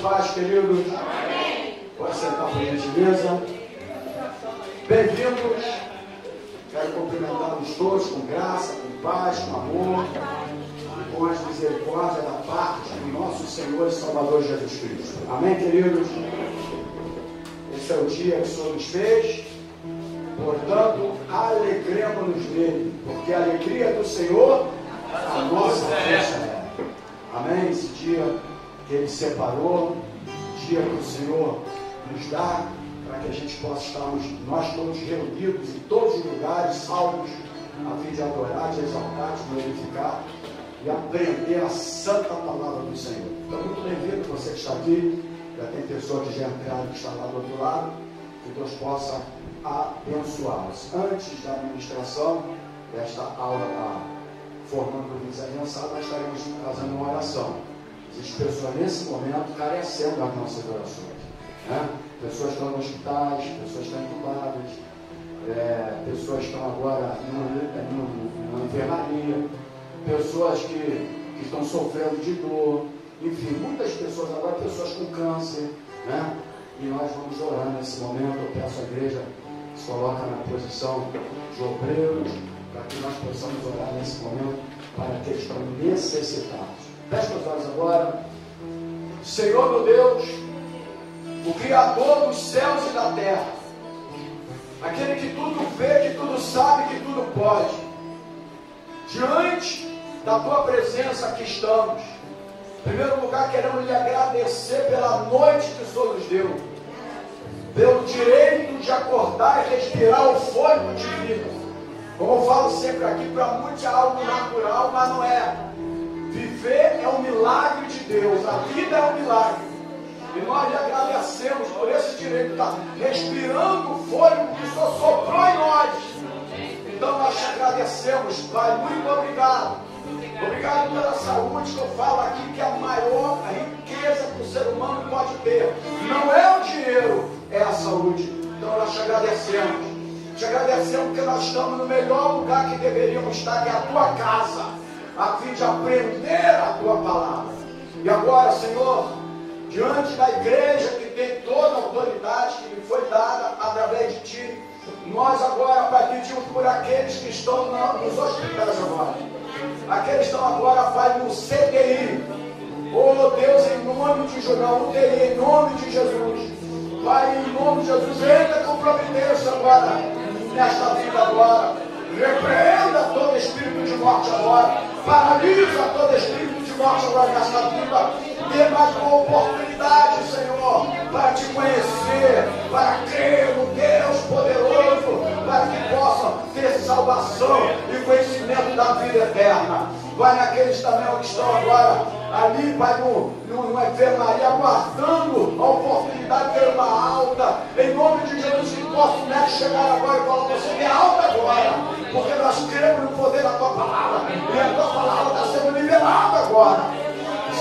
paz, queridos. Amém. Pode sentar por gentileza. Bem-vindos. Quero cumprimentá-los todos com graça, com paz, com amor e com as misericórdias da parte do nosso Senhor e Salvador Jesus Cristo. Amém, queridos? Esse é o dia que o Senhor nos fez. Portanto, alegremos-nos nele, porque a alegria do Senhor, a nossa força é. Amém? Esse dia que Ele separou, dia que o Senhor nos dá, para que a gente possa estarmos, nós todos reunidos em todos os lugares, salvos, a fim de adorar, de exaltar, de glorificar e aprender a santa palavra do Senhor. Então, muito bem-vindo você que está aqui. Já tem pessoas que já entraram, que estão lá do outro lado. Que Deus possa abençoá-los. Antes da administração desta aula formando o desavançado, nós estaremos fazendo uma oração. Existem pessoas nesse momento carecendo das nossas orações, né? Pessoas estão nos hospitais, pessoas estão entubadas, pessoas estão agora numa enfermaria, pessoas que estão sofrendo de dor, enfim, muitas pessoas agora, pessoas com câncer, né? E nós vamos orar nesse momento. Eu peço à igreja que se coloque na posição de obreiros, para que nós possamos orar nesse momento para aqueles que estão necessitados. Feche os olhos agora. Senhor meu Deus, o Criador dos céus e da terra, aquele que tudo vê, que tudo sabe, que tudo pode, diante da Tua presença aqui estamos. Em primeiro lugar, queremos lhe agradecer pela noite que o Senhor nos deu, pelo direito de acordar e respirar o fôlego divino. Como eu falo sempre aqui, para muitos é algo natural, mas não é. Viver é um milagre de Deus, a vida é um milagre. E nós lhe agradecemos por esse direito de estar respirando o fôlego que o Senhor soprou em nós. Então nós te agradecemos, Pai, muito obrigado. Obrigado pela saúde, que eu falo aqui, que é a maior riqueza que o ser humano pode ter. Não é o dinheiro, é a saúde. Então nós te agradecemos. Te agradecemos porque nós estamos no melhor lugar que deveríamos estar, que é a Tua casa, a fim de aprender a Tua palavra. E agora, Senhor, diante da igreja que tem toda a autoridade que lhe foi dada através de Ti, nós agora, Pai, pedimos por aqueles que estão nos hospitais agora, aqueles que estão agora, Pai, no CTI. Oh Deus, em nome de Jesus, na UTI, em nome de Jesus, Pai, em nome de Jesus, entra com providência agora nesta vida agora. Repreenda todo espírito de morte agora, paralisa todo espírito de morte agora nesta vida. Dê mais uma oportunidade, Senhor, para te conhecer, para crer no Deus poderoso, para que possam ter salvação e conhecimento da vida eterna. Vai naqueles também que estão agora ali, Pai, numa enfermaria, aguardando a oportunidade de ter uma alta. Em nome de Jesus, que possa o médico chegar agora e falar: você tem alta agora, porque nós cremos no poder da Tua palavra, e a Tua palavra está sendo liberada agora.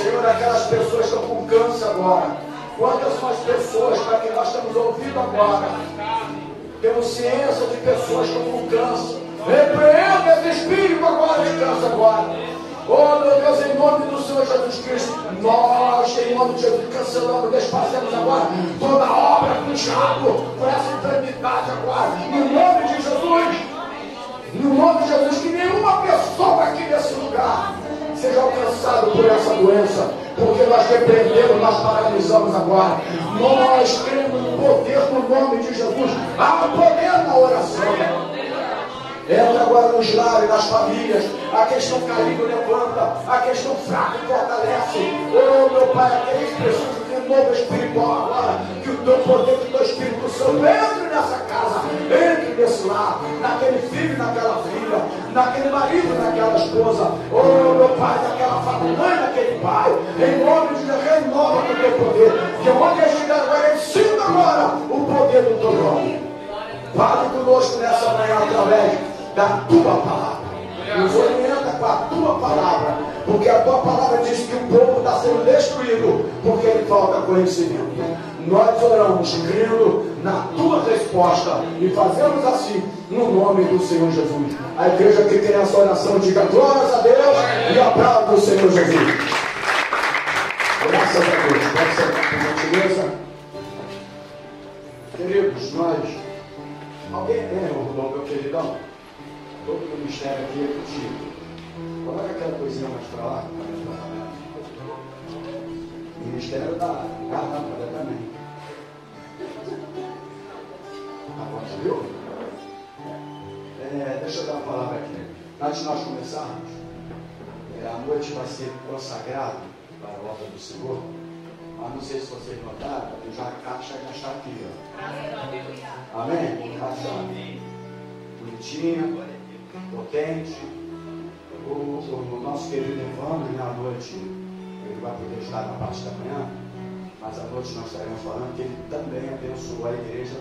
Senhor, aquelas pessoas que estão com câncer agora, quantas são as pessoas para que nós estamos ouvindo agora? Temos ciência de pessoas que estão com câncer. Repreenda esse espírito agora de câncer agora. Oh meu Deus, em nome do Senhor Jesus Cristo, nós, em nome de Jesus, cancelamos, desfazemos agora toda a obra do diabo por essa enfermidade agora. No nome de Jesus, no nome de Jesus, que nenhuma pessoa aqui nesse lugar seja alcançado por essa doença, porque nós repreendemos, nós paralisamos agora. Nós cremos no poder do nome de Jesus. Há poder na oração. Entra agora nos lares, nas famílias. Aqueles que estão caídos, levanta. Aqueles que estão fracos, fortalece. Oh meu Pai, aqueles que precisam de um novo espiritual agora, que o Teu poder, que o Teu Espírito Santo entre nessa casa, entre nesse lar, naquele filho, naquela filha, naquele marido, naquela esposa. Oh meu Pai, naquela mãe, naquele pai. Em nome de Deus, renova o Teu poder. Que onde eu estiver agora, eu sinto agora o poder do Teu nome. Fale conosco nessa manhã através da Tua palavra. Nos orienta com a Tua palavra, porque a Tua palavra diz que o povo está sendo destruído porque lhe falta conhecimento. Nós oramos crendo na Tua resposta e fazemos assim no nome do Senhor Jesus. A igreja que tem essa oração diga glórias a Deus e aplauda o Senhor Jesus. Graças a Deus. Beleza? Queridos, nós... Alguém lembra, meu queridão? Todo o ministério aqui é contigo. Coloca aquela coisinha mais para lá. Ministério da lâmpada também. Agora, viu? Deixa eu dar uma palavra aqui. Antes de nós começarmos, a noite vai ser consagrada para a obra do Senhor. Mas não sei se vocês notaram, já a caixa já está aqui. Ó. Amém? Caixa bonitinha, potente. O nosso querido Evandro, na noite, ele vai poder estar na parte da manhã, mas à noite nós estaremos falando que ele também abençoou a igreja,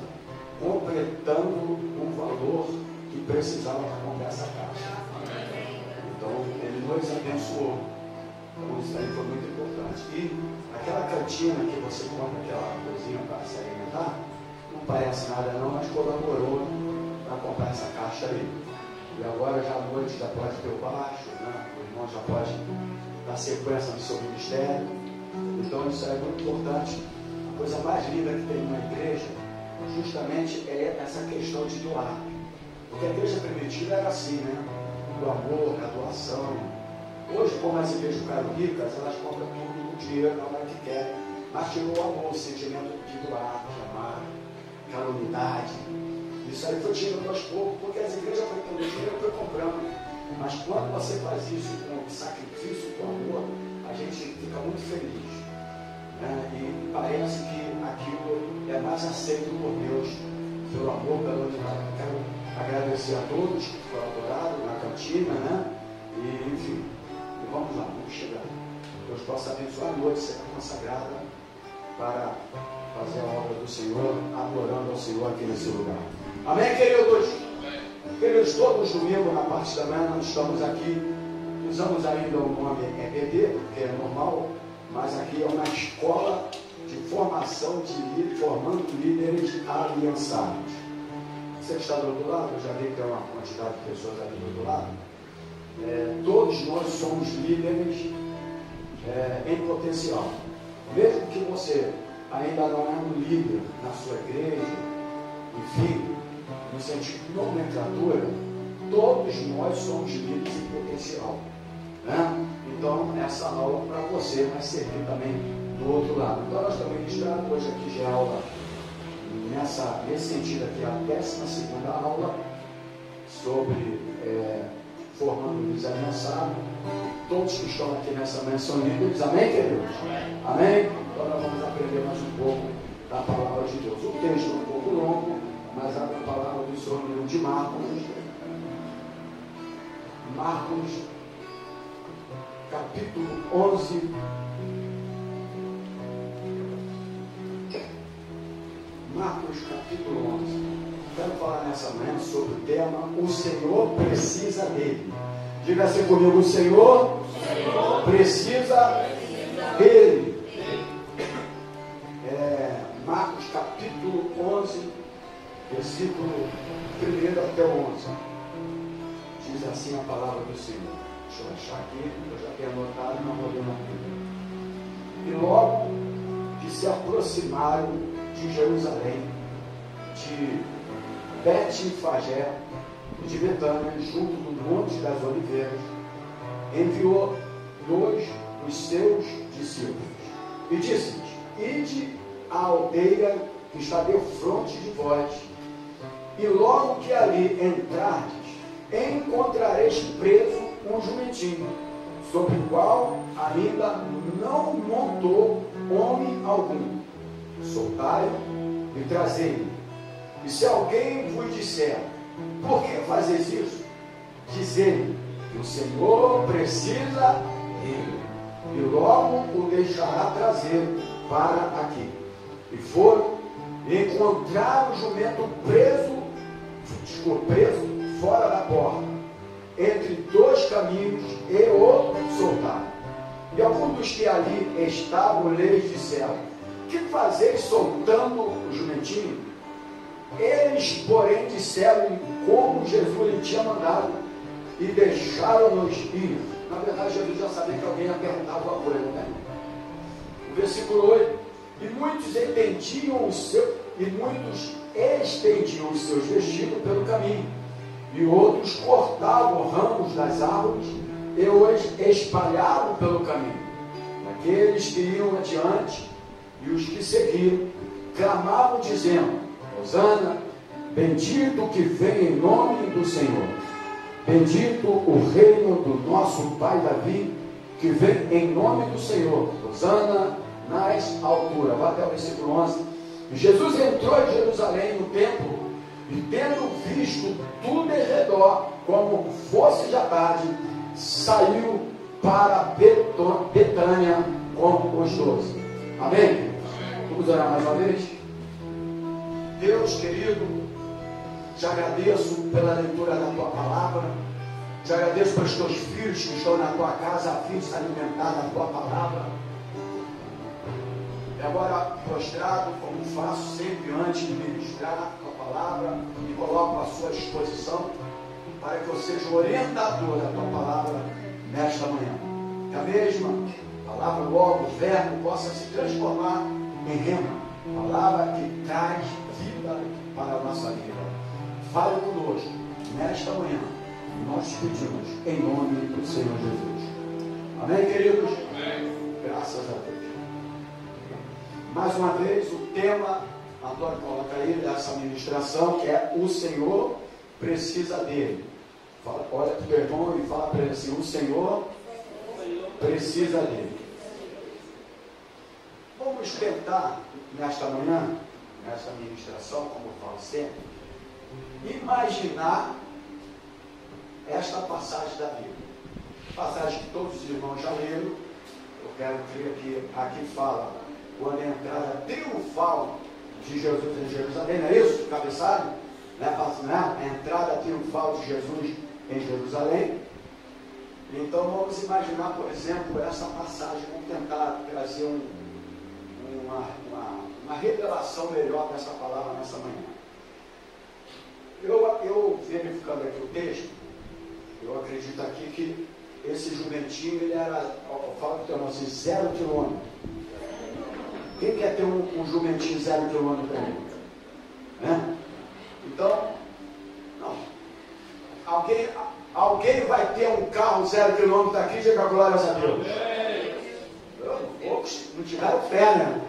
completando um valor que precisava para comprar essa caixa. Então, ele nos abençoou. Então, isso aí foi muito importante. E aquela cantina que você compra, aquela coisinha para se alimentar, não parece nada não, mas colaborou para comprar essa caixa aí. E agora já à noite já pode ter o baixo, né? O irmão já pode dar sequência no seu ministério. Então isso é muito importante. A coisa mais linda que tem numa igreja justamente é essa questão de doar. Porque a igreja primitiva era assim, né? Do amor, da doação. Hoje, como as igrejas ficaram ricas, elas compram tudo com dinheiro na hora que querem. Mas tirou o amor, o sentimento de doar, de amar, aquela unidade. Isso aí foi tirando aos poucos, porque as igrejas foram tendo dinheiro, foi comprando. Mas quando você faz isso com sacrifício, com amor, a gente fica muito feliz. Né? E parece que aquilo é mais aceito por Deus, pelo amor, pela unidade. Quero agradecer a todos que colaboraram na cantina, né? E enfim, e vamos lá, vamos chegar. Deus possa abençoar a noite, ser consagrada para fazer a obra do Senhor, adorando ao Senhor aqui nesse lugar. Amém, queridos? Queridos, todos os domingos, na parte da manhã, nós estamos aqui, usamos ainda o nome EBD, porque é normal, mas aqui é uma escola de formação de líderes, formando líderes aliançados. Você que está do outro lado, eu já vi que tem uma quantidade de pessoas ali do outro lado. Todos nós somos líderes em potencial. Mesmo que você ainda não é um líder na sua igreja, enfim, no sentido de nomenclatura, todos nós somos líderes em potencial. Né? Então, essa aula para você vai servir também do outro lado. Então, nós estamos ministrando hoje aqui já aula nesse sentido aqui, a 12ª aula sobre formando líderes aliançados. Todos que estão aqui nessa manhã são líderes, amém, queridos? Amém? Então nós vamos aprender mais um pouco da palavra de Deus. O texto é um pouco longo, mas a palavra do Senhor no livro de Marcos, capítulo 11. Marcos capítulo 11. Quero falar nessa manhã sobre o tema O Senhor precisa dele. Diga assim comigo: o Senhor precisa dele. Marcos capítulo 11, versículo 1 até 11. Diz assim a palavra do Senhor. Deixa eu achar aqui, eu já tenho anotado e não vou ler na Bíblia. E logo que se aproximaram de Jerusalém, de Betfagé e de Betânia, junto do Monte das Oliveiras, enviou dois dos seus discípulos e disse-lhes: ide à aldeia que está defronte de vós, e logo que ali entrardes, encontrareis preso um jumentinho, sobre o qual ainda não montou homem algum. Soltai-o e trazei-o. E se alguém vos disser: por que fazeis isso? Dizei-lhe que o Senhor precisa dele, e logo o deixará trazer para aqui. E foram e encontraram o jumento preso fora da porta, entre dois caminhos, e o soltaram. E alguns dos que ali estavam lhes disseram: que fazeis soltando o jumentinho? Eles, porém, disseram como Jesus lhe tinha mandado, e deixaram-nos ir. Na verdade, Jesus já sabia que alguém ia perguntar alguma coisa, né? O versículo 8: e muitos estendiam os seus vestidos pelo caminho, e outros cortavam ramos das árvores e os espalhavam pelo caminho. Aqueles que iam adiante e os que seguiam clamavam dizendo: Hosana, bendito que vem em nome do Senhor, bendito o reino do nosso pai Davi, que vem em nome do Senhor, Hosana nas alturas. Vai até o versículo 11. E Jesus entrou em Jerusalém no templo, e tendo visto tudo em redor, como fosse já tarde, saiu para Betânia com os 12. Amém? Vamos orar mais uma vez? Deus querido, te agradeço pela leitura da tua palavra, te agradeço pelos teus filhos que estão na tua casa a fim de se alimentar da tua palavra. E agora, prostrado, como faço sempre antes de ministrar a tua palavra, me coloco à sua disposição para que eu seja o orientador da tua palavra nesta manhã. Que a mesma palavra, logo, o verbo, possa se transformar em rema, palavra que traz vida para a nossa vida. Fale conosco nesta manhã, nós te pedimos em nome do Senhor Jesus. Amém, queridos? Amém. Graças a Deus. Mais uma vez, o tema, Antônio coloca aí, dessa ministração, que é: o Senhor precisa dele. Fala, olha para o teu irmão e fala para ele assim: o Senhor precisa dele. Vamos tentar, nesta manhã, nesta ministração, como eu falo sempre, imaginar esta passagem da Bíblia. Passagem que todos os irmãos já leram. Eu quero crer que aqui fala quando a entrada triunfal de Jesus em Jerusalém, não é isso? Cabeçalho? A entrada triunfal de Jesus em Jerusalém. Então vamos imaginar, por exemplo, essa passagem. Vamos tentar trazer uma revelação melhor dessa palavra nessa manhã. Eu verificando aqui o texto, eu acredito aqui que esse jumentinho, ele era, eu falo que tem assim, 0 quilômetro. Quem quer ter um jumentinho 0 quilômetro para mim? Né? Então, não. Alguém vai ter um carro 0 quilômetro aqui, diga glórias a Deus. Poucos não tiveram fé, né?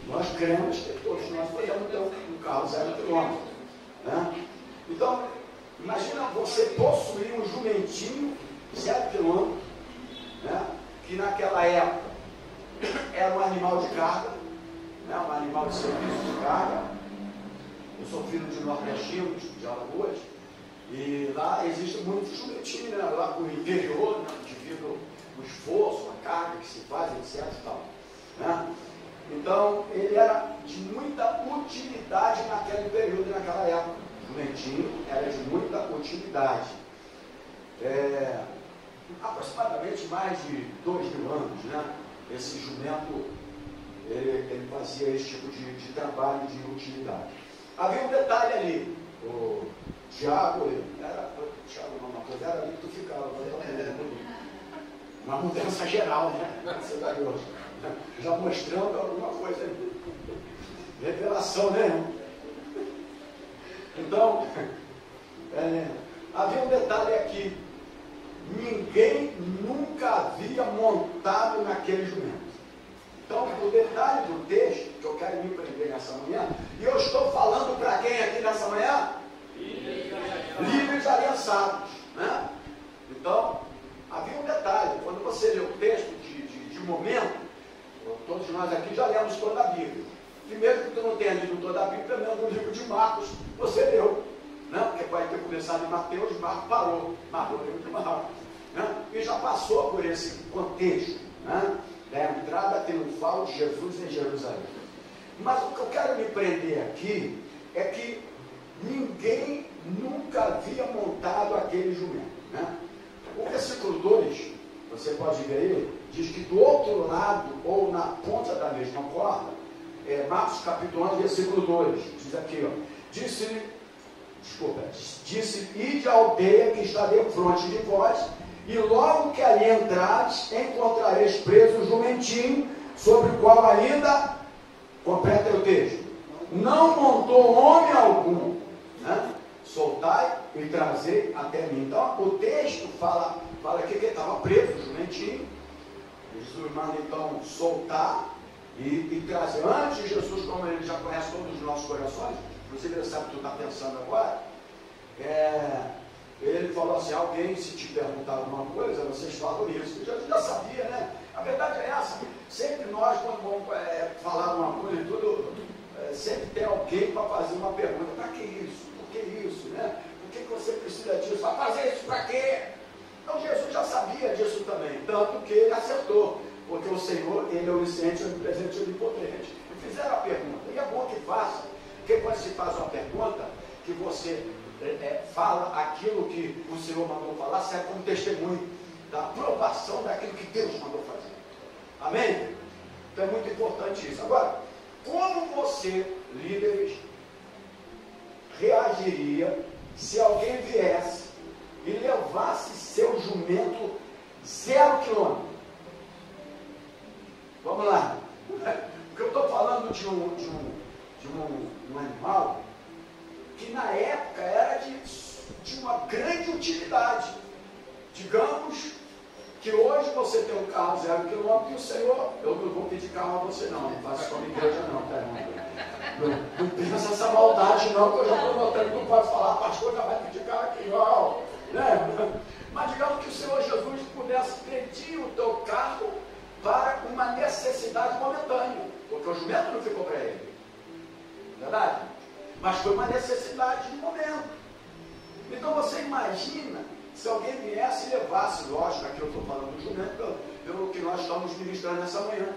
Nós cremos que todos nós podemos ter um carro 0 quilômetro. Né? Então, imagina você possuir um jumentinho 0 quilômetro, né? Que naquela época era um animal de carga, né? Um animal de serviço de carga. Eu sou filho de nordestinos, de Alagoas, e lá existe muito jumentinho, né? Lá com o interior, né? Devido ao esforço, a carga que se faz, etc. E tal, né? Então, ele era de muita utilidade naquele período, naquela época. O jumentinho era de muita utilidade. Aproximadamente mais de 2.000 anos, né? Esse jumento, ele fazia esse tipo de trabalho de utilidade. Havia um detalhe ali. O Tiago, era ali que tu ficava. Uma mudança geral, né? Graças a Deus. Já mostrando alguma coisa ali. Revelação, né? Então, havia um detalhe aqui. Ninguém nunca havia montado naquele jumento. Então, o detalhe do texto que eu quero me prender nessa manhã, e eu estou falando para quem aqui nessa manhã? Livres aliançados, né? Então, havia um detalhe. Quando você lê o texto de momento, todos nós aqui já lemos toda a Bíblia. Primeiro que tu não tenha lido toda a Bíblia, pelo menos no livro de Marcos, você leu. Né? Porque pode ter começado em Mateus, Marcos parou. Marcos leu de Marcos. Né? E já passou por esse contexto, né? Da entrada triunfal de Jesus em Jerusalém. Mas o que eu quero me prender aqui é que ninguém nunca havia montado aquele jumento. Né? O versículo 2, você pode ver aí, diz que do outro lado, ou na ponta da mesma corda, Marcos capítulo 11, versículo 2, diz aqui, ó, disse, ide à aldeia que está defronte de vós, e logo que ali entrares, encontrareis preso o jumentinho, sobre o qual ainda Completa o texto. Não montou homem algum, né? Soltai e trazei até mim. Então o texto fala que ele estava preso, o jumentinho. Jesus manda então soltar e trazer. Antes, Jesus, como ele já conhece todos os nossos corações, inclusive ele sabe o que tu está pensando agora, ele falou assim: alguém se te perguntar alguma coisa, vocês falam isso. Jesus já sabia, né? A verdade é essa. Sempre nós, quando vamos falar uma coisa e tudo, sempre tem alguém para fazer uma pergunta: para que isso? Por que isso? Né? Por que você precisa disso? Vai fazer isso para quê? Então Jesus já sabia disso também, tanto que ele acertou, porque o Senhor, ele é onisciente, onipresente e onipotente. E fizeram a pergunta, e é bom que faça, porque quando se faz uma pergunta, que você fala aquilo que o Senhor mandou falar, serve como testemunho da aprovação daquilo que Deus mandou fazer. Amém? Então é muito importante isso. Agora, como você, líderes, reagiria se alguém viesse e levasse seu jumento 0 quilômetro? Vamos lá. Porque eu estou falando de um animal que na época era de uma grande utilidade. Digamos que hoje você tem um carro 0 quilômetro e o Senhor, eu não vou pedir carro a você não faça isso como igreja não, tá irmão? Não pensa essa maldade não, que eu já estou notando que não pode falar, pastor já vai pedir carro aqui, não, né? Mas digamos que o Senhor Jesus pudesse pedir o teu carro para uma necessidade momentânea, porque o jumento não ficou para ele, verdade? Mas foi uma necessidade de momento. Então você imagina se alguém viesse e levasse, lógico, aqui eu estou falando do jumento, pelo que nós estamos ministrando nessa manhã,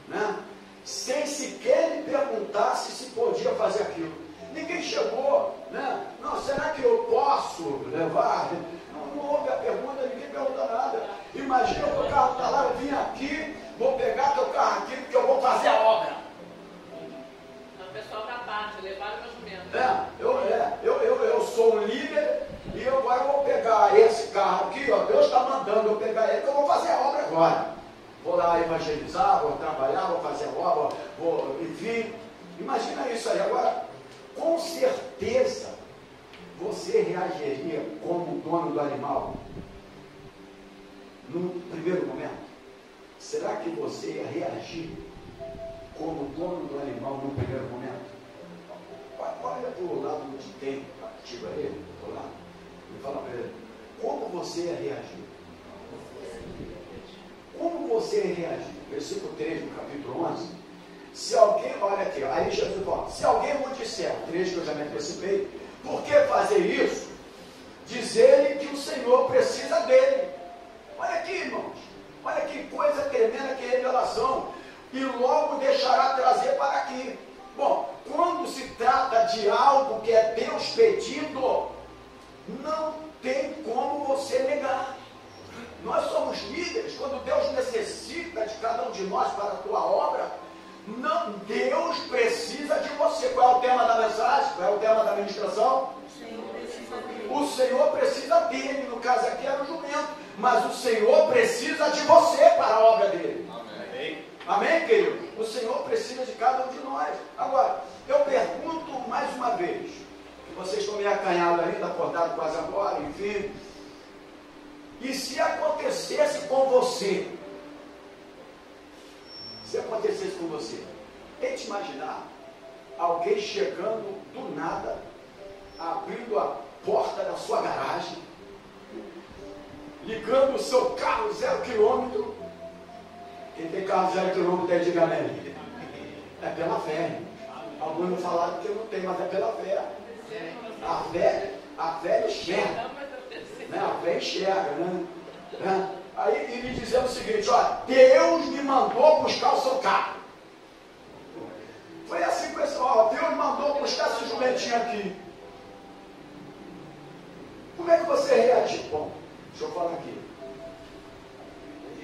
né? Sem sequer lhe perguntasse se podia fazer aquilo. Ninguém chegou, né? Não, será que eu posso levar? Não houve a pergunta, ninguém pergunta nada. Imagina que o carro está lá, eu vim aqui, vou pegar teu carro aqui, porque eu vou fazer a obra. O pessoal da parte, levaram o meu jumento. Eu sou um líder e eu agora vou pegar esse carro aqui, ó, Deus está mandando eu pegar ele, que eu vou fazer a obra agora. Vou lá evangelizar, vou trabalhar, vou fazer a obra, enfim. Imagina isso aí. Agora, com certeza, você reagiria como dono do animal no primeiro momento? Será que você ia reagir como dono do animal no primeiro momento? Olha para o lado de quem participa ele, do lado, e fala para ele: como você ia reagir? Como você ia reagir? Versículo 3 do capítulo 11. Se alguém, olha aqui, aí Jesus fala: se alguém me disser, 3 que eu já me antecipei, por que fazer isso? Diz ele que o Senhor precisa dele. Olha aqui, irmãos, olha que coisa tremenda, que revelação. E logo deixará trazer para aqui. Bom, quando se trata de algo que é Deus pedido, não tem como você negar. Nós somos líderes. Quando Deus necessita de cada um de nós para a tua obra, não, Deus precisa de você. Qual é o tema da mensagem? Qual é o tema da ministração? O Senhor precisa dele. No caso aqui era o jumento, mas o Senhor precisa de você para a obra dele. Amém, Amém, querido? O Senhor precisa de cada um de nós. Agora, eu pergunto mais uma vez, que vocês estão meio acanhados ainda, acordados quase agora, enfim. E se acontecesse com você? Se acontecesse com você, tente imaginar alguém chegando do nada, abrindo a porta da sua garagem, ligando o seu carro 0 quilômetro. Quem tem carro 0 quilômetro aí, diga amém. É pela fé. Alguns não falaram que eu não tenho, mas é pela fé. A fé enxerga. Né? A fé enxerga, né? Aí ele dizendo o seguinte: olha, Deus me mandou buscar o seu carro. Foi assim, pessoal, Deus mandou buscar esse jumentinho aqui. Como é que você reagiu? Bom, deixa eu falar aqui.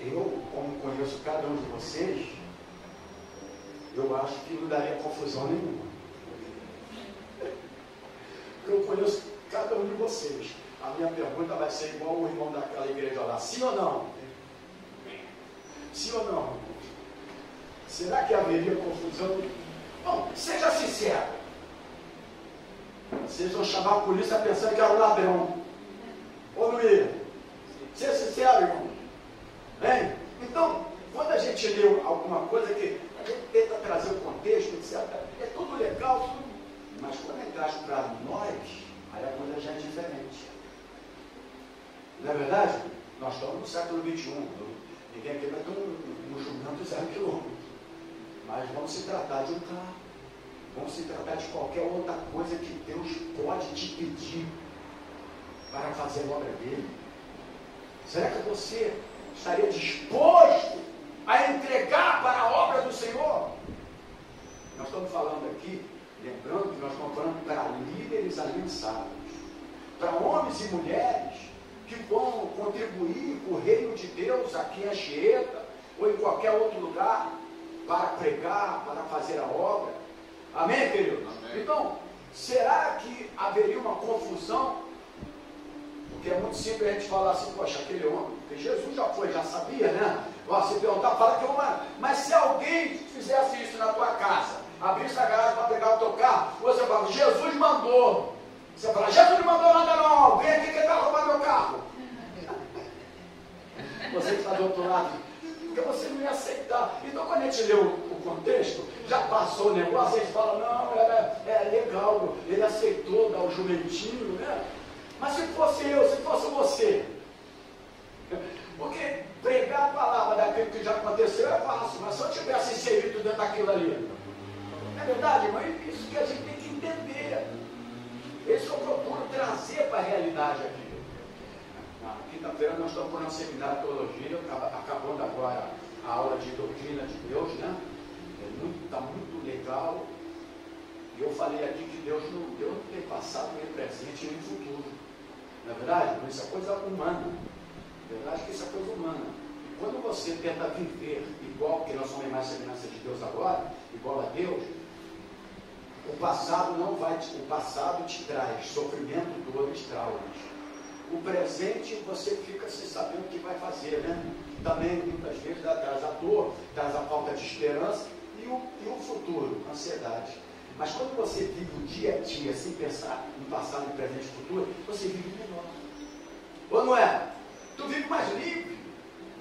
Eu, como conheço cada um de vocês, eu acho que não daria confusão nenhuma. Eu conheço cada um de vocês. A minha pergunta vai ser igual o irmão daquela igreja lá: sim ou não? Sim ou não? Será que haveria confusão? Bom, seja sincero. Vocês vão chamar a polícia pensando que era um ladrão. Ou não ia? Seja sincero, irmão. Hein? Então, quando a gente lê alguma coisa que a gente tenta trazer o contexto, etc., é tudo legal, tudo. Mas quando é traz para nós, aí a coisa já é diferente. Não é verdade? Nós estamos no século XXI. Ninguém aqui vai ter um jumento 0 quilômetros. Mas vamos se tratar de um carro. Vamos se tratar de qualquer outra coisa que Deus pode te pedir para fazer a obra dele. Será que você estaria disposto a entregar para a obra do Senhor? Nós estamos falando aqui, lembrando que nós estamos falando para líderes aliançados, para homens e mulheres que vão contribuir com o reino de Deus aqui em Anchieta ou em qualquer outro lugar para pregar, para fazer a obra. Amém, queridos? Amém. Então, será que haveria uma confusão? Porque é muito simples a gente falar assim, poxa, aquele homem, porque Jesus já foi, já sabia, né? Se perguntar, fala que é humano. Mas se alguém fizesse isso na tua casa, abrisse a garagem para pegar o teu carro, você fala, Jesus mandou. Você fala, Jesus não mandou nada não, vem aqui que ele vai roubar meu carro. Você que está do outro lado, porque você não ia aceitar. Então quando a gente lê o contexto, já passou o negócio, a gente fala, não, é legal, ele aceitou dar o jumentinho, né? Mas se fosse eu, se fosse você, porque pregar a palavra daquilo que já aconteceu é fácil, mas se eu tivesse inserido dentro daquilo ali, não é verdade, irmão? Isso que a gente tem que entender. Isso que eu procuro trazer para a realidade aqui. Na quinta-feira nós estamos por um seminário de teologia, acabando agora a aula de doutrina de Deus, né? Está muito legal. E eu falei aqui que Deus não tem passado, nem presente, nem futuro. Não é verdade? Isso é coisa humana. Na verdade que isso é coisa humana. E quando você tenta viver igual, porque nós somos mais semelhança de Deus agora, igual a Deus, o passado o passado te traz sofrimento, dores, traumas. O presente você fica sem saber o que vai fazer, né? Também muitas vezes traz a dor, traz a falta de esperança e o futuro, ansiedade. Mas quando você vive o dia a dia sem pensar no passado, no presente e futuro, você vive melhor. Ou não é? Tu vive mais livre.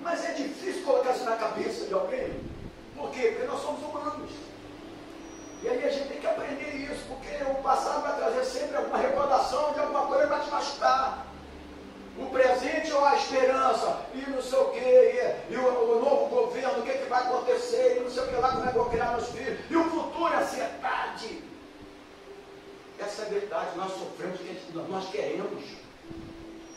Mas é difícil colocar isso na cabeça de alguém. Por quê? Porque nós somos humanos. E aí a gente tem que aprender isso, porque o passado vai trazer sempre alguma recordação de alguma coisa para te machucar. O presente ou a esperança, e não sei o quê, e o novo governo, o que vai acontecer, e não sei o que lá, como é que eu vou criar meus filhos, e o futuro é ansiedade. Essa é a verdade, nós sofremos o que nós queremos.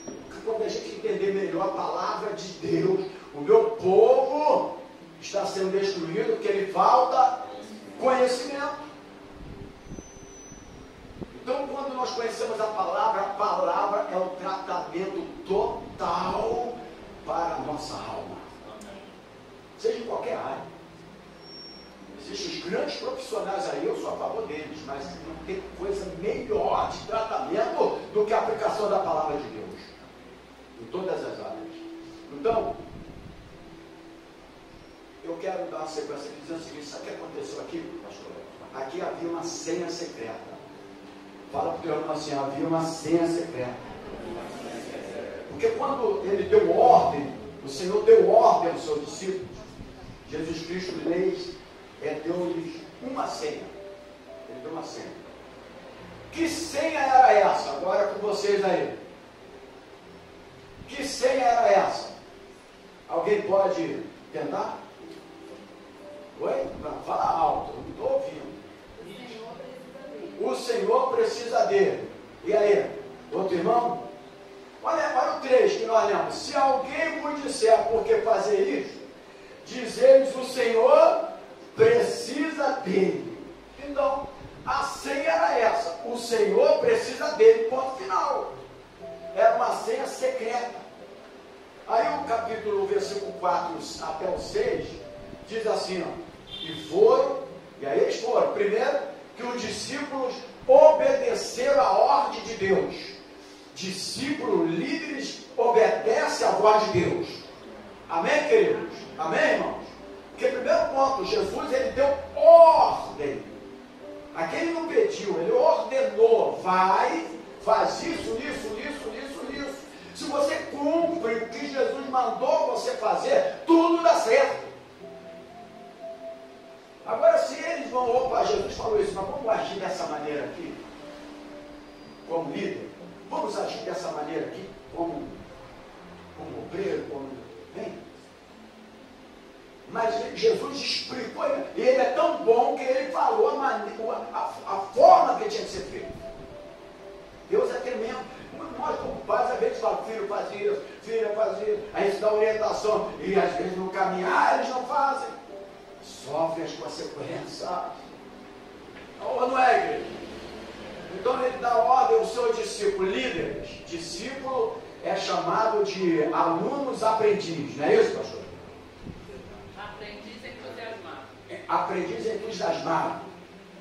Porque quando a gente entender melhor a palavra de Deus, o meu povo está sendo destruído porque ele falta conhecimento. Então, quando nós conhecemos a palavra é o tratamento total para a nossa alma. Seja em qualquer área. Existem os grandes profissionais aí, eu sou a favor deles, mas não tem coisa melhor de tratamento do que a aplicação da palavra de Deus. Em todas as áreas. Então, eu quero dar uma sequência aqui dizendo o seguinte, sabe o que aconteceu aqui, pastor? Aqui havia uma senha secreta. Fala para o teu irmão assim, havia uma senha secreta. Porque quando ele deu ordem, o Senhor deu ordem aos seus discípulos, Jesus Cristo deu-lhes uma senha. Ele deu uma senha. Que senha era essa? Agora com vocês aí. Que senha era essa? Alguém pode tentar? Oi? Fala alto, eu não estou ouvindo. O Senhor precisa dele. E aí? Outro irmão? Olha o 3 que nós lemos. Se alguém vos disser por que fazer isso, dizer-lhes o Senhor precisa dele. Então, a senha era essa. O Senhor precisa dele, ponto final. Era uma senha secreta. Aí o capítulo, versículo 4 até o 6, diz assim, ó. E aí eles foram. Primeiro, que os discípulos obedeceram a ordem de Deus. Discípulos líderes obedecem a voz de Deus. Amém, queridos? Amém, irmãos? Porque primeiro ponto, Jesus ele deu ordem. Aqui ele não pediu, ele ordenou, vai, faz isso, isso, isso, isso, isso. Se você cumpre o que Jesus mandou você fazer, tudo dá certo. Agora, se eles vão, opa, Jesus falou isso, mas vamos agir dessa maneira aqui, como líder, vamos agir dessa maneira aqui, como obreiro, como... Hein? Mas Jesus explicou, e ele é tão bom que ele falou a forma que tinha que ser feito. Deus é tremendo. Nós, como pais, às vezes falamos, filho, faz isso, filha, faz isso. A gente dá orientação, e às vezes no caminhar eles não fazem. Sofre as consequências. Ou não é, igreja? Então ele dá ordem ao seu discípulo, líderes. Discípulo é chamado de alunos aprendizes, não é isso, pastor? Aprendiz entusiasmado. Aprendiz entusiasmado,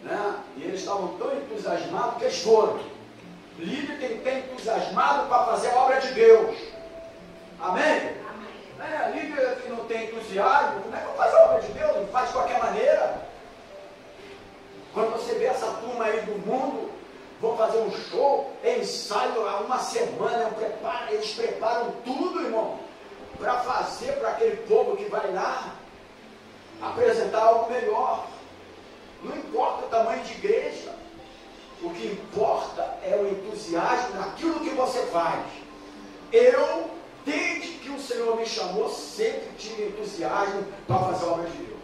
né? E eles estavam tão entusiasmados que eles foram. Líder tem que ter entusiasmado para fazer a obra de Deus. Amém? Amém. Líder que não tem entusiasmo, como é que vai fazer a obra de Deus? Não faz de qualquer maneira. Quando você vê essa turma aí do mundo, vão fazer um show, ensaio há uma semana, eles preparam tudo, irmão, para fazer para aquele povo que vai lá apresentar algo melhor. Não importa o tamanho de igreja, o que importa é o entusiasmo naquilo que você faz. Eu, desde que o Senhor me chamou, sempre tive entusiasmo para fazer a obra de Deus.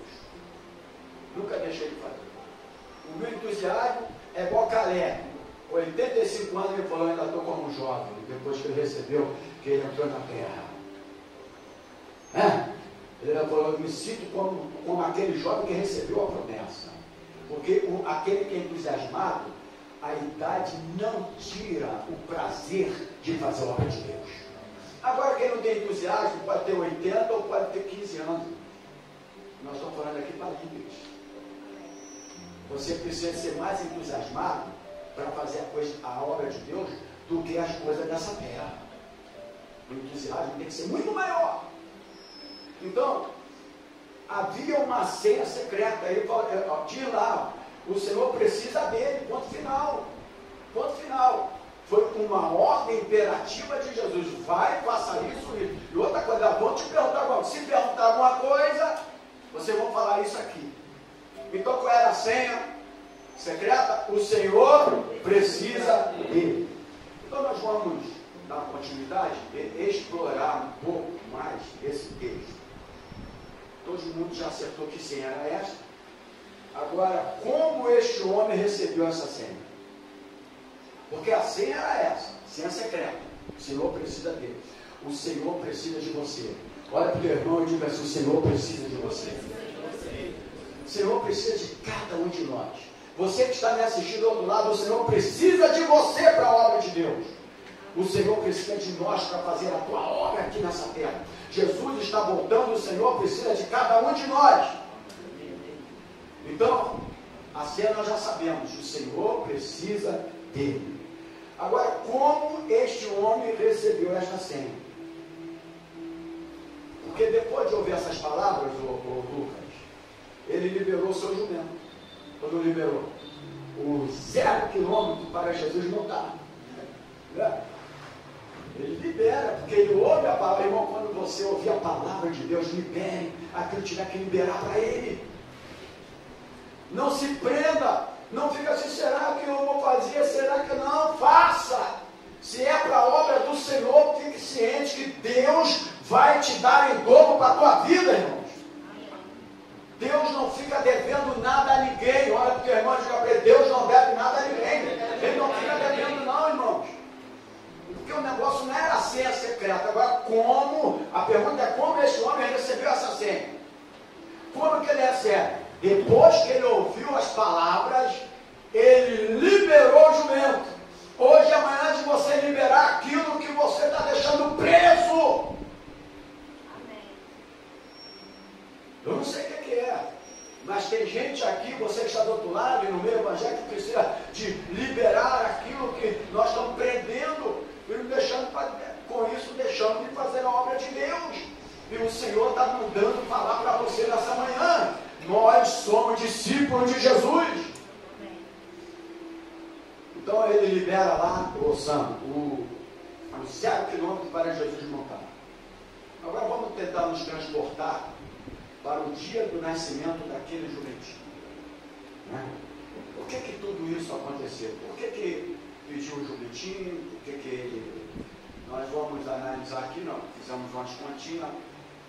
Nunca deixei de fazer. O meu entusiasmo é igual Caleb. 85 anos ele falou, ainda estou como jovem, depois que ele recebeu, que ele entrou na terra. Ele falou, eu me sinto como aquele jovem que recebeu a promessa. Porque aquele que é entusiasmado, a idade não tira o prazer de fazer a obra de Deus. Agora, quem não tem entusiasmo pode ter 80 ou pode ter 15 anos. Nós estamos falando aqui para líderes. Você precisa ser mais entusiasmado para fazer a obra de Deus do que as coisas dessa terra. O entusiasmo tem que ser muito maior. Então, havia uma senha secreta. Ele falou, diz lá, o Senhor precisa dele, ponto final. Ponto final. Foi uma ordem imperativa de Jesus. Vai, faça isso, isso. E outra coisa, vou te perguntar agora. Se perguntar alguma coisa, vocês vão falar isso aqui. Então, qual era a senha secreta? O Senhor precisa dele. Então, nós vamos dar continuidade e explorar um pouco mais esse texto. Todo mundo já acertou que senha era esta. Agora, como este homem recebeu essa senha? Porque a senha era essa, senha secreta. O Senhor precisa dele. O Senhor precisa de você. Olha para o teu irmão e diga assim, o Senhor precisa de você. O Senhor precisa de cada um de nós. Você que está me assistindo do outro lado, o Senhor precisa de você para a obra de Deus. O Senhor precisa de nós para fazer a tua obra aqui nessa terra. Jesus está voltando, o Senhor precisa de cada um de nós. Então, a cena nós já sabemos, o Senhor precisa dele. Agora, como este homem recebeu esta senha? Porque depois de ouvir essas palavras, o Lucas, ele liberou o seu jumento. Quando liberou, o 0 quilômetro para Jesus não dá. Ele libera, porque ele ouve a palavra. Irmão, quando você ouvir a palavra de Deus, libere aquilo que tiver que liberar para ele. Não se prenda, não fica assim, será que eu vou fazer, será que não? Faça! Se é para a obra do Senhor, fique ciente que Deus vai te dar em dobro para a tua vida, irmãos. Deus não fica devendo nada a ninguém. Olha para o teu irmão e diga para ele, Deus não deve nada a ninguém. Ele não fica devendo não, irmãos. Porque o negócio não era senha secreta. Agora, como? A pergunta é como esse homem recebeu essa senha? Como que ele recebe? Depois que ele ouviu as palavras, ele liberou o jumento. Hoje é amanhã de você liberar aquilo que você está deixando preso. Amém. Eu não sei o que é, mas tem gente aqui, você que está do outro lado e no meio evangélico, que precisa de liberar aquilo que nós estamos prendendo e não deixando, com isso deixando de fazer a obra de Deus. E o Senhor está mandando falar para você nessa manhã. Nós somos discípulos de Jesus. Então ele libera lá, o Sam, os 0 quilômetros para Jesus montar. Agora vamos tentar nos transportar para o dia do nascimento daquele jumentinho. Né? Por que tudo isso aconteceu? Por que pediu o jumentinho? Por que ele... Nós vamos analisar aqui, não, fizemos umas continhas,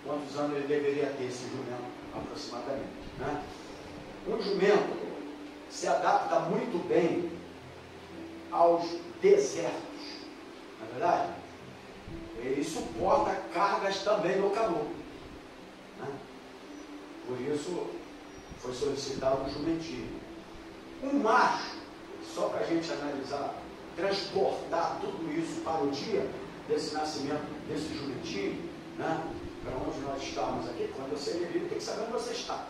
quantos anos ele deveria ter esse jumento aproximadamente. Né? Um jumento se adapta muito bem aos desertos, não é verdade? Ele suporta cargas também no calor. Né? Por isso foi solicitado um jumentinho. Um macho, só para a gente analisar, transportar tudo isso para o dia desse nascimento, desse jumentinho, né? Para onde nós estamos aqui, quando você vive, tem que saber onde você está.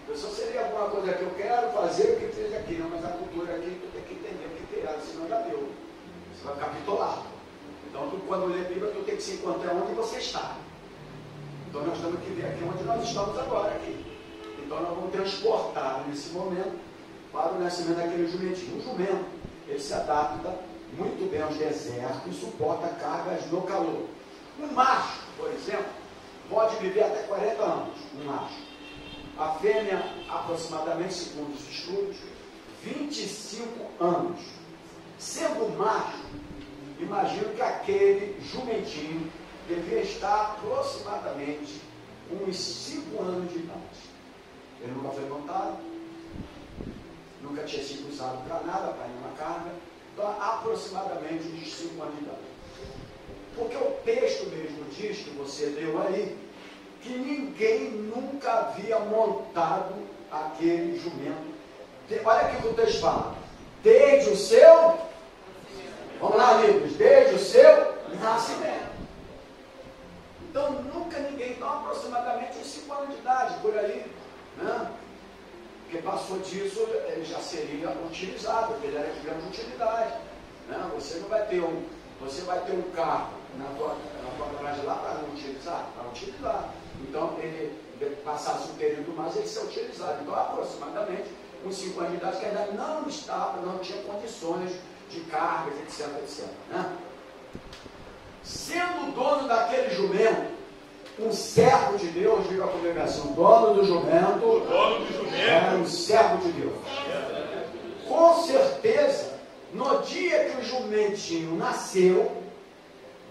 Eu só seria alguma coisa que eu quero fazer, o que fez aqui, não, mas a cultura aqui, tu tem que entender o que é, senão já deu. Você vai capitular. Então, quando lê a Bíblia, tu tem que se encontrar onde você está. Então, nós temos que ver aqui onde nós estamos agora aqui. Então, nós vamos transportar nesse momento para o nascimento daquele jumentinho. O jumento, ele se adapta muito bem aos desertos e suporta cargas no calor. Um macho, por exemplo, pode viver até 40 anos, um macho. A fêmea, aproximadamente, segundo os estudos, 25 anos. Sendo macho, imagino que aquele jumentinho devia estar aproximadamente uns 5 anos de idade. Ele nunca foi montado, nunca tinha sido usado para nada, para nenhuma carga. Então, aproximadamente uns 5 anos de idade. Porque o texto mesmo diz, que você leu aí, que ninguém nunca havia montado aquele jumento. Olha aqui o que o texto fala. Desde o seu... Vamos lá, livros. Desde o seu nascimento. Então, nunca ninguém, então aproximadamente uns 5 anos de idade, por aí, né? Porque passou disso, ele já seria utilizado, porque ele era de grande utilidade. Né? Você vai ter um carro na tua garagem lá para não utilizar? Para utilizar. Então, ele passasse um período mais, ele ser utilizado. Então, aproximadamente, uns 5 anos de idade, que ainda não tinha condições de cargas, etc, etc. Né? Sendo o dono daquele jumento, um servo de Deus, diga a congregação, dono do jumento, era um servo de Deus. Com certeza, no dia que o jumentinho nasceu,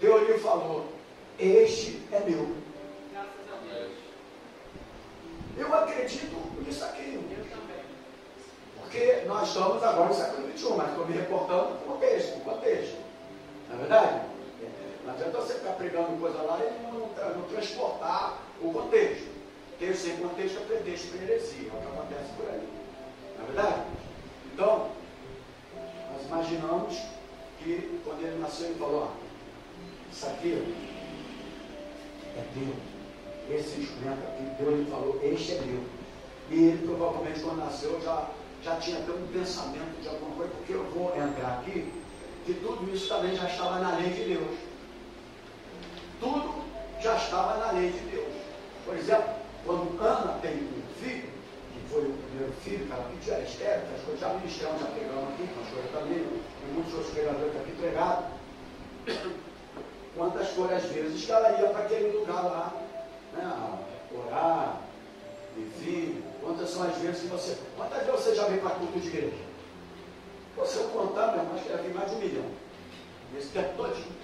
Deus lhe falou, este é meu. Eu acredito nisso aqui. Eu também. Porque nós estamos agora no século XXI, mas estou me reportando no contexto. Não é verdade? Não adianta você ficar pregando coisa lá e não transportar o contexto. Texto sem contexto é pretexto para heresia, é o que acontece por aí. Não é verdade? Então, nós imaginamos que quando ele nasceu, ele falou, isso aqui é Deus. Esse instrumento aqui, Deus lhe falou, este é meu. E ele provavelmente quando nasceu já tinha até um pensamento de alguma coisa, porque eu vou entrar aqui, que tudo isso também já estava na lei de Deus. Tudo já estava na lei de Deus. Por exemplo, quando Ana tem um filho, que foi o primeiro filho que ela pediu, era estéril, que as coisas já ministramos, já pregamos aqui, com as coisas também, e muitos outros pregadores aqui pregaram. Quantas foram as vezes que ela ia para aquele lugar lá, né, orar, enfim, quantas são as vezes que você... Quantas vezes você já veio para culto de igreja? Se eu contar, meu irmão, acho que já vi mais de 1 milhão. Nesse tempo todinho.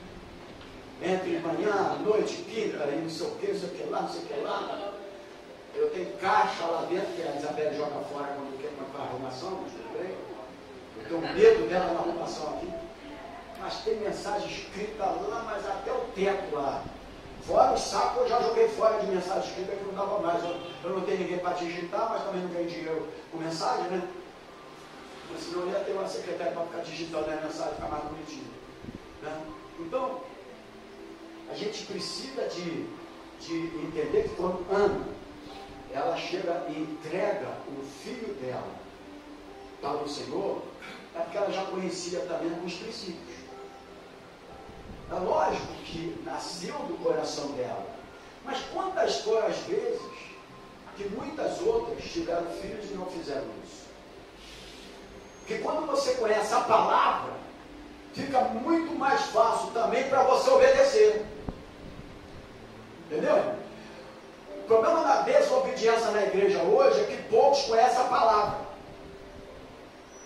Entre manhã, noite, quinta, e não sei o que, não sei o que lá, não sei o que lá. Eu tenho caixa lá dentro, que a Isabela joga fora quando quer para a arrumação, mas tudo bem. Eu tenho medo dela na arrumação aqui. Mas tem mensagem escrita lá, mas até o teto lá. Fora o saco, eu já joguei fora de mensagem escrita que não dava mais. Eu não tenho ninguém para digitar, mas também não ganho dinheiro com mensagem, né? Mas senão eu ia ter uma secretária para ficar digitando a mensagem, ficar mais bonitinho. Né? Então, a gente precisa de entender que quando Ana, ela chega e entrega o filho dela para o Senhor, é porque ela já conhecia também alguns princípios. É lógico que nasceu do coração dela, mas quantas foram as vezes que muitas outras tiveram filhos e não fizeram isso? Porque quando você conhece a palavra, fica muito mais fácil também para você obedecer. Entendeu? O problema da desobediência na igreja hoje é que poucos conhecem a palavra.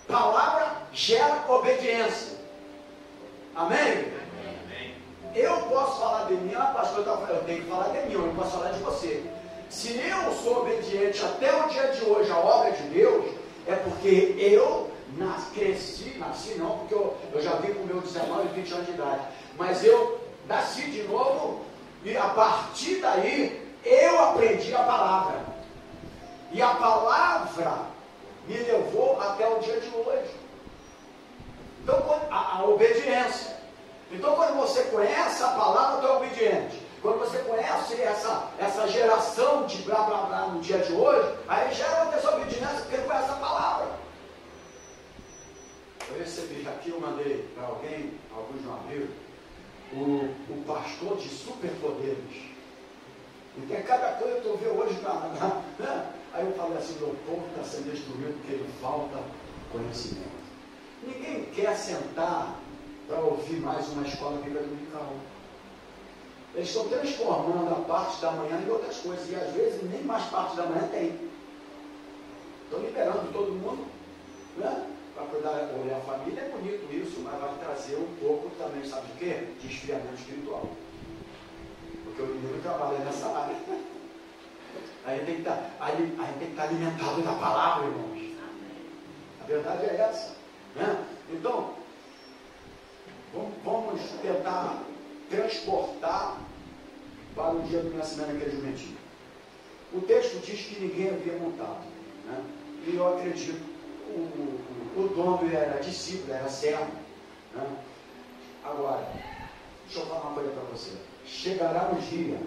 Palavra gera obediência. Amém? Amém. Eu posso falar de mim, pastor, eu tenho que falar de mim, eu não posso falar de você. Se eu sou obediente até o dia de hoje à obra de Deus, é porque eu nasci não, porque eu já vim com meus 19 e 20 anos de idade, mas eu nasci de novo e a partir daí eu aprendi a palavra. E a palavra me levou até o dia de hoje. Então, a obediência. Então, quando você conhece a palavra, tu é obediente. Quando você conhece essa geração de blá blá blá no dia de hoje, aí gera uma desobediência porque conhece a palavra. Eu recebi aqui, eu mandei para alguém, alguns não abriram, o pastor de superpoderes. E tem cada coisa que eu vejo hoje né? Aí eu falei assim, meu povo está sendo destruído porque lhe falta conhecimento. Ninguém quer sentar para ouvir mais uma escola bíblica dominical. Eles estão transformando a parte da manhã em outras coisas, e às vezes nem mais parte da manhã tem. Estão liberando todo mundo, né? Para cuidar, olhar a família, é bonito isso, mas vai trazer um pouco também, sabe de quê? De esfriamento espiritual. Porque o menino trabalha nessa área. Aí tem que estar alimentado da palavra, irmãos. A verdade é essa. Né? Então, vamos tentar transportar para o dia do nascimento daquele jumentinho. O texto diz que ninguém havia montado. Né? E eu acredito, o dono era discípulo, era servo. Né? Agora, deixa eu falar uma coisa para você. Chegará um dia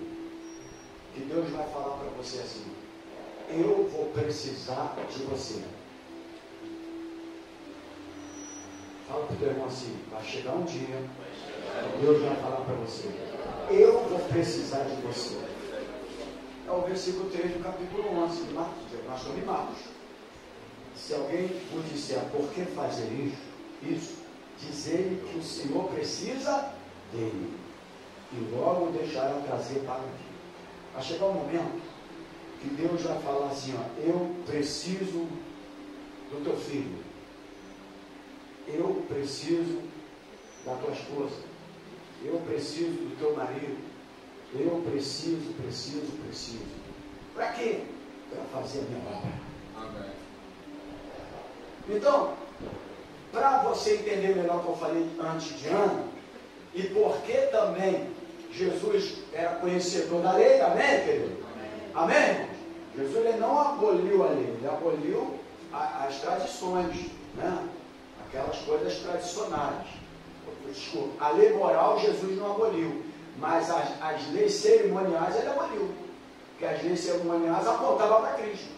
que Deus vai falar para você assim: eu vou precisar de você. Fala para o teu irmão assim: vai chegar um dia, Deus vai falar para você: eu vou precisar de você. É o versículo 3 do capítulo 11 de Marcos, nós estamos em Marcos. Se alguém vos disser por que fazer isso, dizer-lhe que o Senhor precisa dele, e logo o deixará trazer para aqui. Vai chegar um momento que Deus vai falar assim: ó, eu preciso do teu filho, eu preciso da tua esposa, eu preciso do teu marido, eu preciso. Para quê? Para fazer a minha obra. Amém. Então, para você entender melhor o que eu falei antes de ano, e porque também Jesus era conhecedor da lei, amém, querido? Amém? Amém? Jesus ele não aboliu a lei, ele aboliu as tradições, né? Aquelas coisas tradicionais. Desculpa, a lei moral Jesus não aboliu, mas as leis cerimoniais ele aboliu, porque as leis cerimoniais apontavam para Cristo.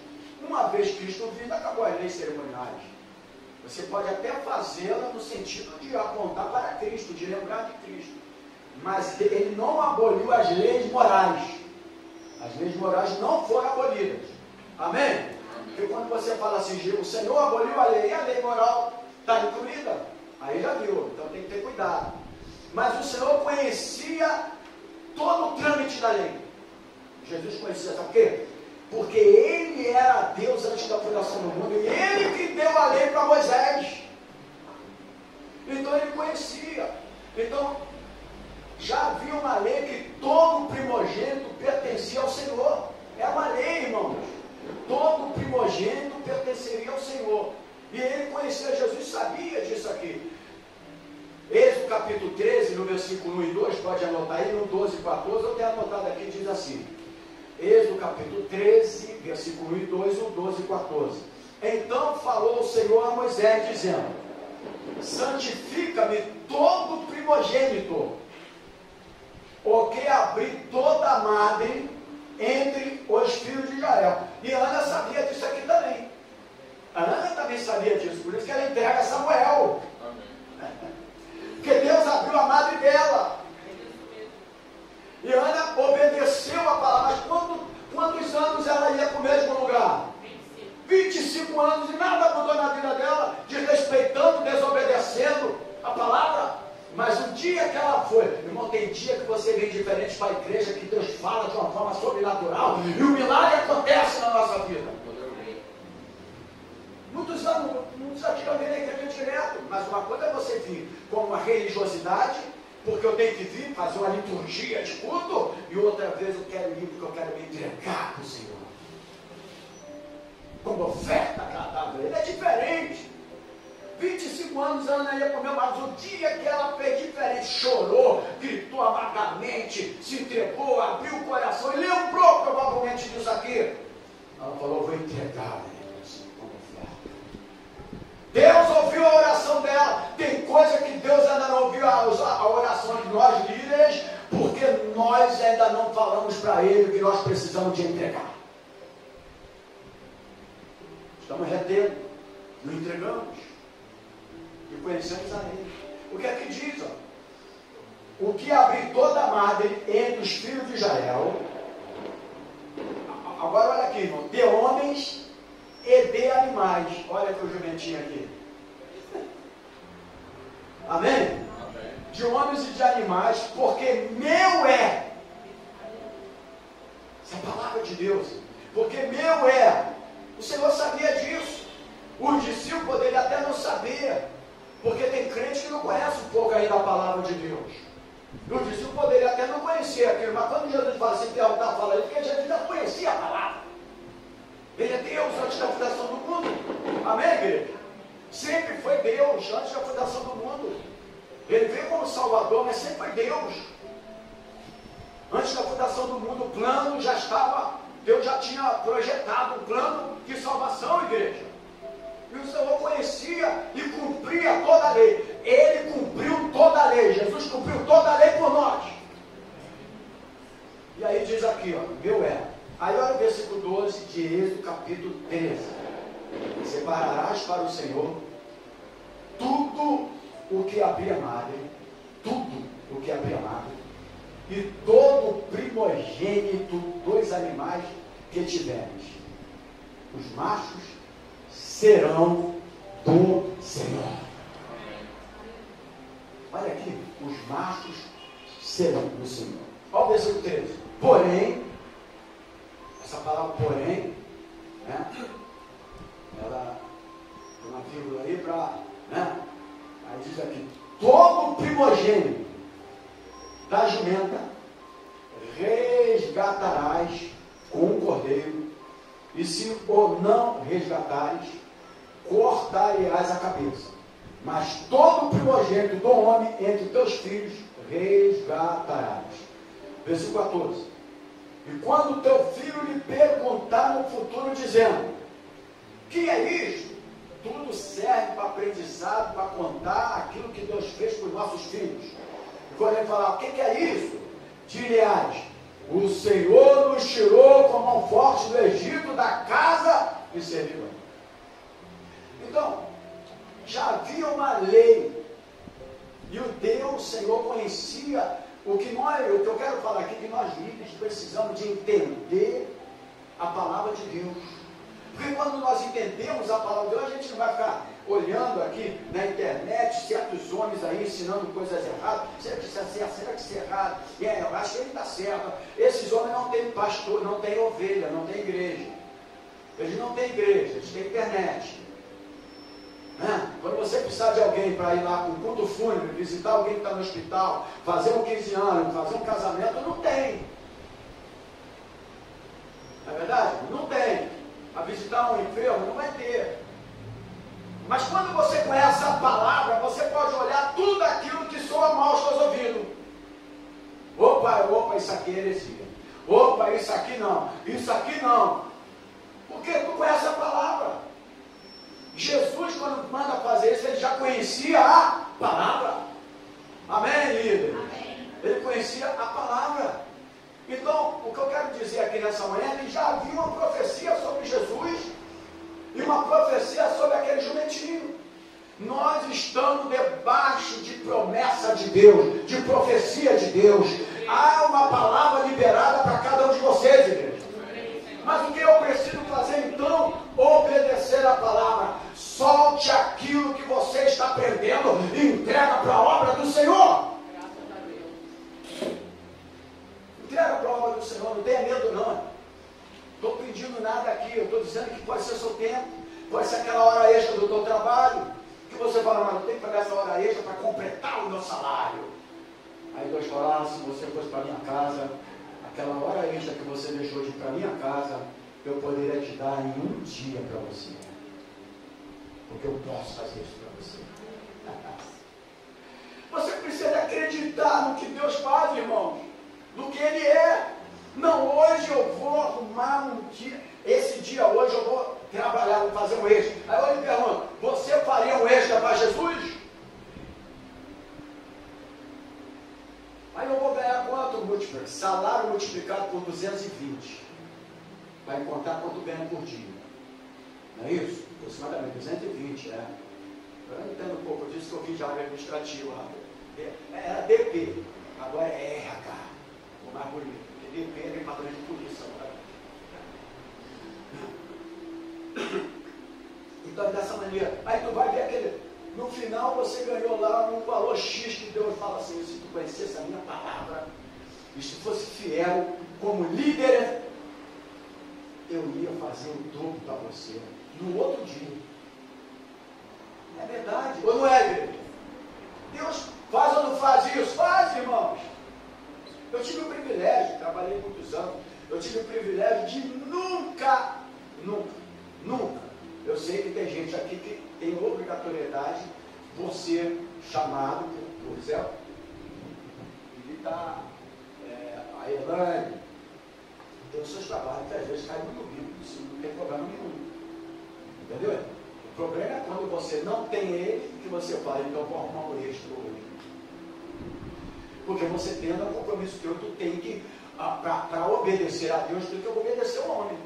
Uma vez Cristo vindo, acabou as leis cerimoniais. Você pode até fazê-la no sentido de apontar para Cristo, de lembrar de Cristo, mas ele não aboliu as leis morais. As leis morais não foram abolidas. Amém? Porque quando você fala assim, o Senhor aboliu a lei, e a lei moral está incluída, aí já viu, então tem que ter cuidado. Mas o Senhor conhecia todo o trâmite da lei. Jesus conhecia, sabe por quê? Porque ele era Deus antes da fundação do mundo, e ele que deu a lei para Moisés. Então ele conhecia. Então já havia uma lei que todo primogênito pertencia ao Senhor. É uma lei, irmãos. Todo primogênito pertenceria ao Senhor. E ele conhecia Jesus, sabia disso aqui. Êxodo capítulo 13, no versículo 1 e 2, pode anotar aí, no 12 e 14, eu tenho anotado aqui, diz assim. Êxodo capítulo 13, versículo 1 e 2, o 12 e 14. Então falou o Senhor a Moisés, dizendo: santifica-me todo primogênito, o que abrir toda a madre entre os filhos de Israel. E Ana sabia disso aqui também. A Ana também sabia disso, por isso que ela entrega a Samuel. Porque Deus abriu a madre dela. E Ana obedeceu a palavra. Mas quantos anos ela ia para o mesmo lugar? 25 anos, e nada mudou na vida dela, desrespeitando, desobedecendo a palavra. dia que você vem diferente para a igreja, que Deus fala de uma forma sobrenatural e o milagre acontece na nossa vida. Muitos aqui não vêm na igreja direto, mas uma coisa é você vir com uma religiosidade, porque eu tenho que vir fazer uma liturgia de culto, e outra vez eu quero ir porque eu quero me entregar para o Senhor. Como oferta agradável. Ele é diferente. 25 anos ela ia comer, mas o dia que ela fez diferente, chorou, gritou amargamente, se entregou, abriu o coração e lembrou provavelmente disso aqui. Ela falou, vou entregar como oferta. Deus ouviu a oração dela. Tem coisa que Deus ainda não ouviu a oração de nós líderes, porque nós ainda não falamos para Ele o que nós precisamos de entregar. Estamos retendo, não entregamos e conhecemos a Ele. O que é que diz? Ó? O que abriu a madre entre os filhos de Israel. Agora olha aqui, irmão, de homens e de animais. Olha aqui o jumentinho aqui. Amém? Amém? De homens e de animais, porque meu é. Essa é a palavra de Deus. Porque meu é. O Senhor sabia disso. Os discípulos poderiam até não saber, porque tem crente que não conhece um pouco ainda a palavra de Deus. Os discípulos poderiam até não conhecer aquilo, mas quando Jesus fala assim, perguntar, fala ele, porque Jesus já conhecia a palavra. Ele é Deus antes da fundação do mundo. Amém, igreja? Sempre foi Deus antes da fundação do mundo. Ele veio como Salvador, mas sempre foi Deus. Antes da fundação do mundo, o plano já estava. Deus já tinha projetado um plano de salvação, igreja. E o Senhor conhecia e cumpria toda a lei. Ele cumpriu toda a lei. Jesus cumpriu toda a lei por nós. E aí diz aqui, ó, meu é. Aí olha o versículo 12 de Êxodo, capítulo 13. Separarás para o Senhor tudo o que abrir a madre, tudo o que abrir a madre, e todo primogênito dos animais que tiveres. Os machos serão do Senhor. Olha aqui, os machos serão do Senhor. Olha o versículo 13. Porém, essa palavra porém, né, ela tem uma vírgula aí para, né, aí diz aqui, todo primogênito da jumenta resgatarás com um cordeiro, e se o não resgatares, cortarás a cabeça. Mas todo primogênito do homem entre teus filhos resgatarás. Versículo 14. E quando teu filho lhe perguntar no futuro, dizendo, que é isto? Tudo serve para aprendizado, para contar aquilo que Deus fez para os nossos filhos. E quando ele falar, o que é isso? Dir-lhe-ás, o Senhor nos tirou com a mão forte do Egito, da casa de servidão. Então, já havia uma lei, e o Deus, o Senhor, conhecia o que eu quero falar aqui, que nós líderes precisamos de entender a palavra de Deus. Porque quando nós entendemos a palavra de Deus, a gente não vai ficar olhando aqui na internet, certos homens aí ensinando coisas erradas. Será que isso é certo? Será que isso é errado? Eu acho que ele está certo. Esses homens não têm pastor, não têm ovelha, não têm igreja. Eles não têm igreja, eles têm internet. Quando você precisar de alguém para ir lá com um culto fúnebre, visitar alguém que está no hospital, fazer um 15 anos, fazer um casamento, não tem. Não é verdade? Não tem. A visitar um enfermo, não vai ter. Mas quando você conhece a palavra, você pode olhar tudo aquilo que soa mal aos seus ouvidos. Opa, isso aqui é heresia. Opa, isso aqui não. Isso aqui não. Porque tu conhece a palavra. Jesus, quando manda fazer isso, ele já conhecia a palavra. Amém, líder? Amém. Ele conhecia a palavra. Então, o que eu quero dizer aqui nessa manhã é que já havia uma profecia sobre Jesus e uma profecia sobre aquele jumentinho. Nós estamos debaixo de promessa de Deus, de profecia de Deus. Há uma palavra liberada para cada um de vocês, igreja. Mas o que eu preciso fazer então? Obedecer a palavra. Solte aquilo que você está aprendendo e entrega para a obra do Senhor. Graças a Deus. seu tempo, pode ser aquela hora extra do teu trabalho, que você fala, mas eu tenho que pagar essa hora extra para completar o meu salário. Aí Deus fala, se você fosse para minha casa, aquela hora extra que você deixou de ir para minha casa, eu poderia te dar em um dia para você. Porque eu posso fazer isso para você. Você precisa acreditar no que Deus faz, irmãos, no que Ele é. Não, hoje eu vou arrumar um dia, esse dia hoje eu vou trabalhar, vou fazer um extra. Aí eu lhe pergunto, você faria um extra para Jesus? Aí eu vou ganhar quanto? Salário multiplicado por 220. Vai contar quanto ganha por dia. Não é isso? Aproximadamente 220, né? Eu entendo um pouco disso, que eu vim de área administrativa. Era DP, agora é RH, o mais bonito. Porque DP é departamento de polícia agora. Então, dessa maneira, aí tu vai ver aquele, no final você ganhou lá um valor X que Deus fala assim, se tu conhecesse a minha palavra, e se fosse fiel como líder, eu ia fazer o dobro para você, no outro dia. É verdade, ou não é, igreja? Deus faz ou não faz isso? Faz, irmãos. Eu tive o privilégio, trabalhei muitos anos, eu tive o privilégio de nunca, eu sei que tem gente aqui que tem obrigatoriedade por ser chamado por céu. E está a Elaine, tem os seus trabalhos que às vezes caem muito bíblico, isso não tem problema nenhum. Entendeu? O problema é quando você não tem ele, que você fala, então vou arrumar um extra hoje. Porque você tendo um compromisso teu, tu tem que, para obedecer a Deus, tu tem que obedecer ao homem.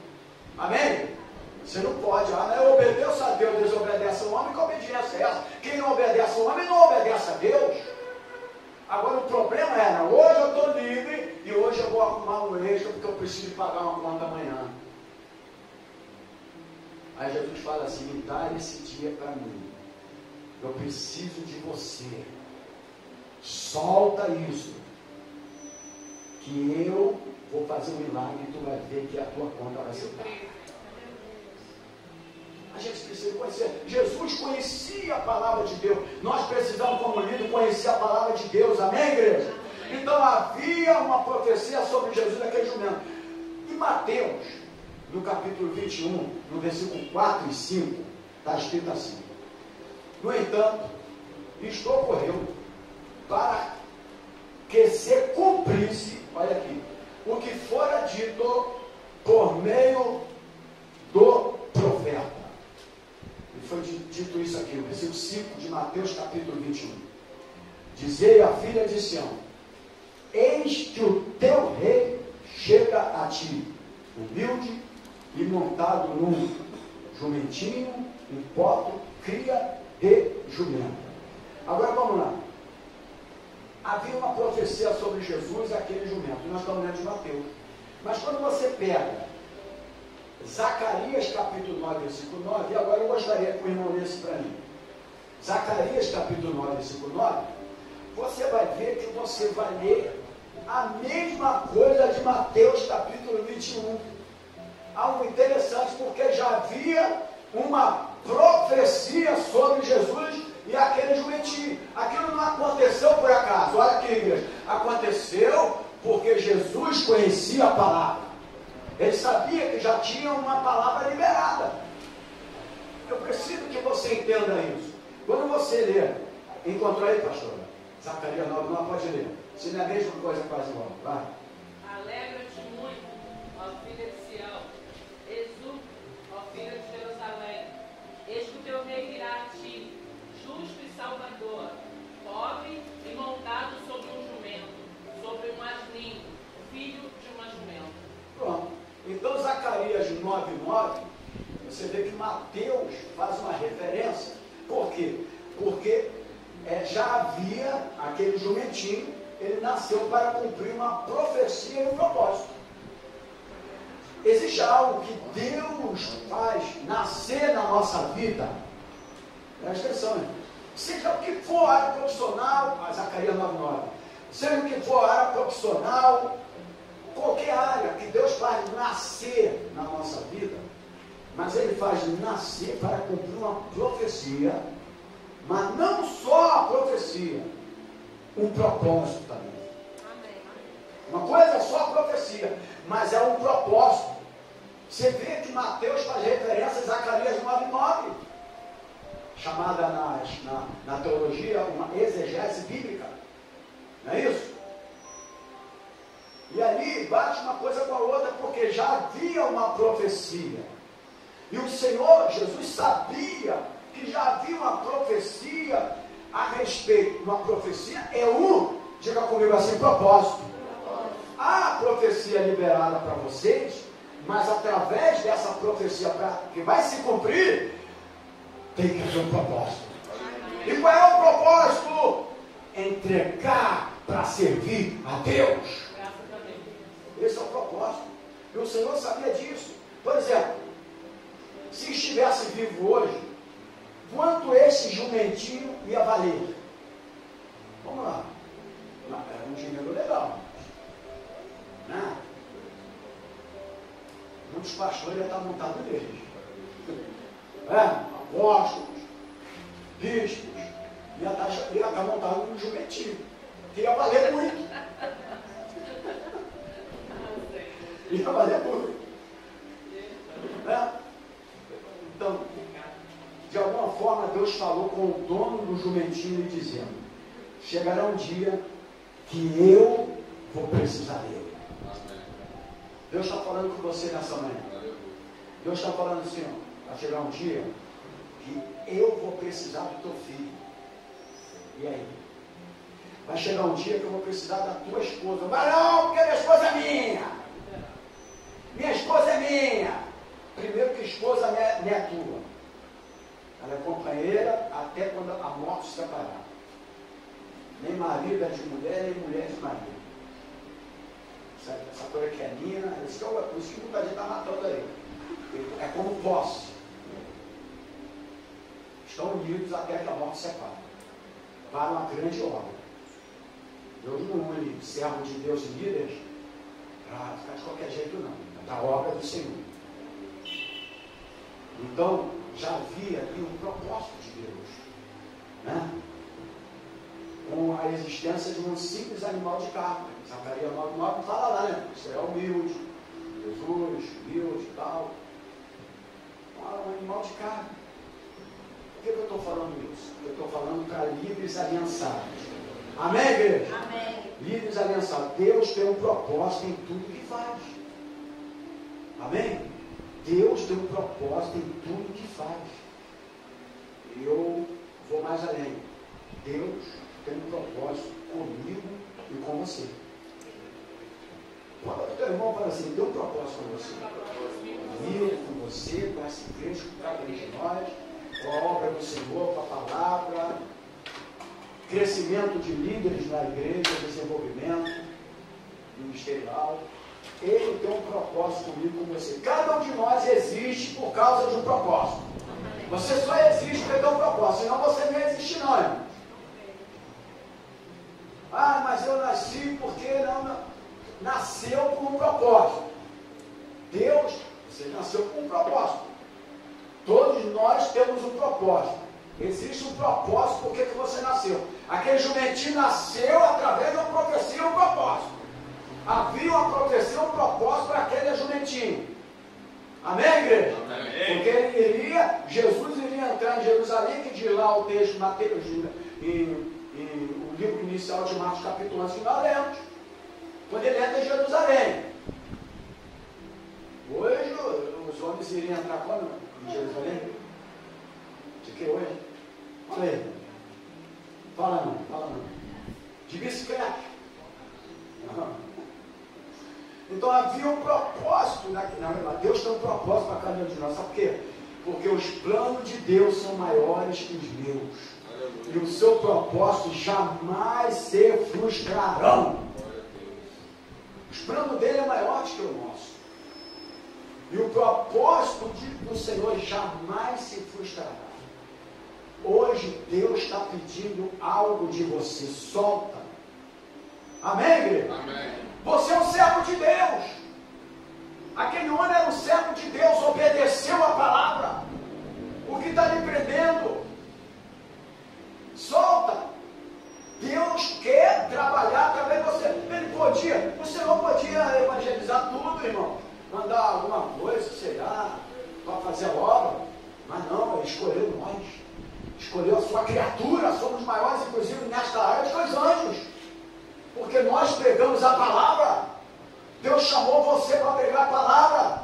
Amém? Você não pode, eu obedeço a Deus, desobedece ao homem, que obediência é essa? Quem não obedece ao homem não obedece a Deus. Agora o problema era, hoje eu estou livre e hoje eu vou arrumar um extra porque eu preciso pagar uma conta amanhã. Aí Jesus fala assim, me dá esse dia para mim. Eu preciso de você. Solta isso. Que eu vou fazer um milagre e tu vai ver que a tua conta vai ser paga. A gente precisa conhecer. Jesus conhecia a palavra de Deus. Nós precisamos, como líder, conhecer a palavra de Deus. Amém, igreja? Então havia uma profecia sobre Jesus naquele jumento. Em Mateus, no capítulo 21, no versículo 4 e 5, está escrito assim: no entanto, isto ocorreu para que se cumprisse, olha aqui, o que fora dito por meio do profeta. E foi dito isso aqui, o versículo 5 de Mateus capítulo 21. Dizei à filha de Sião: eis que o teu rei chega a ti, humilde e montado num jumentinho, em poto, cria de jumento. Agora vamos lá. Havia uma profecia sobre Jesus, aquele jumento. Nós estamos lendo de Mateus. Mas quando você pega Zacarias capítulo 9, versículo 9, e agora eu gostaria que o irmão lesse para mim. Zacarias capítulo 9, versículo 9, você vai ver que você vai ler a mesma coisa de Mateus capítulo 21. Algo interessante, porque já havia uma profecia sobre Jesus e aquele jumentinho. Aquilo não aconteceu por acaso. Olha aqui, igreja. Aconteceu porque Jesus conhecia a palavra. Ele sabia que já tinha uma palavra liberada. Eu preciso que você entenda isso. Quando você lê, encontrou aí, pastora? Zacarias 9, não pode ler. Se não é a mesma coisa, quase igual. Vai. Alegra-te muito, ó filha de Sião. Exulte, ó filha de Jerusalém. Eis que o teu rei virá a ti, justo e salvador, pobre e montado sobre um jumento, sobre um asninho, filho de uma jumenta. Pronto. Então Zacarias 9:9, você vê que Mateus faz uma referência. Por quê? Porque já havia aquele jumentinho, ele nasceu para cumprir uma profecia e um propósito. Existe algo que Deus faz nascer na nossa vida. Presta atenção, hein? Seja o que for área profissional, Zacarias 9:9, seja o que for área profissional, qualquer área que Deus faz nascer na nossa vida, Mas ele faz nascer para cumprir uma profecia, mas não só a profecia, um propósito também. Uma coisa é só a profecia, mas é um propósito. Você vê que Mateus faz referência a Zacarias 9:9, chamada na teologia uma exegese bíblica. Não é isso? E ali bate uma coisa com a outra, porque já havia uma profecia. E o Senhor Jesus sabia que já havia uma profecia a respeito. Uma profecia é diga comigo assim, propósito. Há profecia liberada para vocês, mas através dessa profecia que vai se cumprir, tem que haver um propósito. E qual é o propósito? Entregar para servir a Deus. Esse é o propósito. E o Senhor sabia disso. Por exemplo, se estivesse vivo hoje, quanto esse jumentinho ia valer? Vamos lá. Era um dinheiro legal. Né? Muitos pastores iam estar montados neles. Apóstolos, bispos, ia estar montado num jumentinho. Que ia valer muito. Ia valer muito. Então, de alguma forma, Deus falou com o dono do jumentinho e dizendo: chegará um dia que eu vou precisar dele. Deus está falando com você nessa manhã. Deus está falando assim: ó, vai chegar um dia que eu vou precisar do teu filho. E aí? Vai chegar um dia que eu vou precisar da tua esposa. Vai não, porque minha esposa é minha. Minha esposa é minha. Primeiro que esposa não é tua. Ela é companheira até quando a morte se separar. Nem marido é de mulher, nem mulher é de marido. Essa coisa que é minha, por isso que muita gente está matando aí. É como posse. Estão unidos até que a morte se separe. Para uma grande obra. Deus não une servo de Deus e líderes para ficar de qualquer jeito, não. É da obra do Senhor. Então, já havia aqui um propósito de Deus, né? Com a existência de um simples animal de carne. Zacarias 9:9 fala lá, né? Isso é humilde, Jesus, humilde e tal. Um animal de carne. Por que eu estou falando isso? Porque eu estou falando para líderes aliançados. Amém, igreja? Amém. Líderes aliançados. Deus tem um propósito em tudo que faz. Amém? Deus tem um propósito em tudo que faz. E eu vou mais além. Deus tem um propósito comigo e com você. Quando o teu irmão fala assim, tem um propósito com você. Comigo, com você, com essa igreja, com cada um de nós, com a obra do Senhor, com a palavra, crescimento de líderes na igreja, desenvolvimento ministerial. Ele tem um propósito comigo, com você. Cada um de nós existe por causa de um propósito. Você só existe porque tem um propósito, senão você não existe não, irmão. Ah, mas eu nasci porque não nasceu com um propósito. Deus, você nasceu com um propósito. Todos nós temos um propósito. Existe um propósito porque que você nasceu. Aquele jumentinho nasceu através de uma profecia, um propósito. Havia uma profecia, um propósito para aquele jumentinho. Amém, igreja? Amém. Porque ele iria, Jesus iria entrar em Jerusalém, que de lá o texto, Mateus, o livro inicial de Marcos, capítulo 11, que nós lemos. Quando ele entra em Jerusalém. Hoje, os homens iriam entrar quando? Em Jerusalém? De que hoje? Fala aí. Fala não. De bicicleta. Então havia um propósito, Deus tem um propósito para cada um de nós. Sabe por quê? Porque os planos de Deus são maiores que os meus. E o seu propósito jamais se frustrarão. Os planos dele é maior que o nosso. E o propósito do Senhor jamais se frustrará. Hoje Deus está pedindo algo de você. Solta. Amém, igreja? Amém. Você é um servo de Deus. Aquele homem era um servo de Deus, obedeceu a palavra. O que está lhe prendendo? Solta. Deus quer trabalhar através de você. Você não podia evangelizar tudo, irmão. Mandar alguma coisa, sei lá, para fazer a obra. Mas não, Ele escolheu nós. Escolheu a sua criatura. Somos maiores, inclusive, nesta área que os anjos. Porque nós pregamos a palavra. Deus chamou você para pregar a palavra.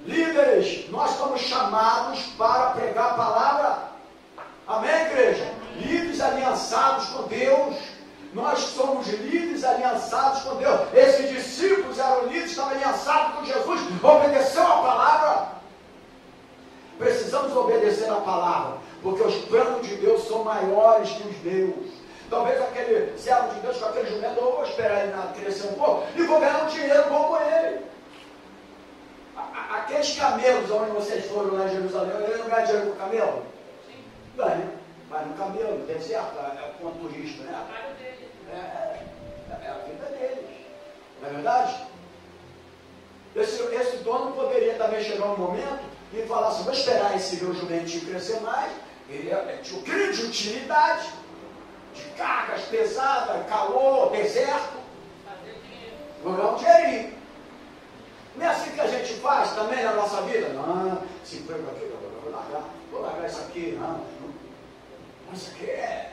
Líderes, nós estamos chamados para pregar a palavra. Amém, igreja? Líderes aliançados com Deus. Nós somos líderes aliançados com Deus. Esses discípulos eram líderes, estavam aliançados com Jesus, obedeceu a palavra. Precisamos obedecer a palavra, porque os planos de Deus são maiores que os meus. Talvez aquele servo de Deus com aquele jumento, eu vou esperar ele crescer um pouco e vou ganhar um dinheiro bom com ele. Aqueles camelos onde vocês foram lá em Jerusalém, ele não ganha dinheiro com camelo? Sim. Ganha. Vai no camelo, no deserto, com um turista, né? É a vida deles. Não é verdade? Esse dono poderia também chegar um momento e falar assim, vou esperar esse meu jumentinho crescer mais. Ele tinha um crime de utilidade, de cargas pesadas, calor, deserto. Vou ganhar um dinheirinho. Não é assim que a gente faz também na nossa vida? Não, se foi para aquilo, vou largar isso aqui, não. Isso aqui é.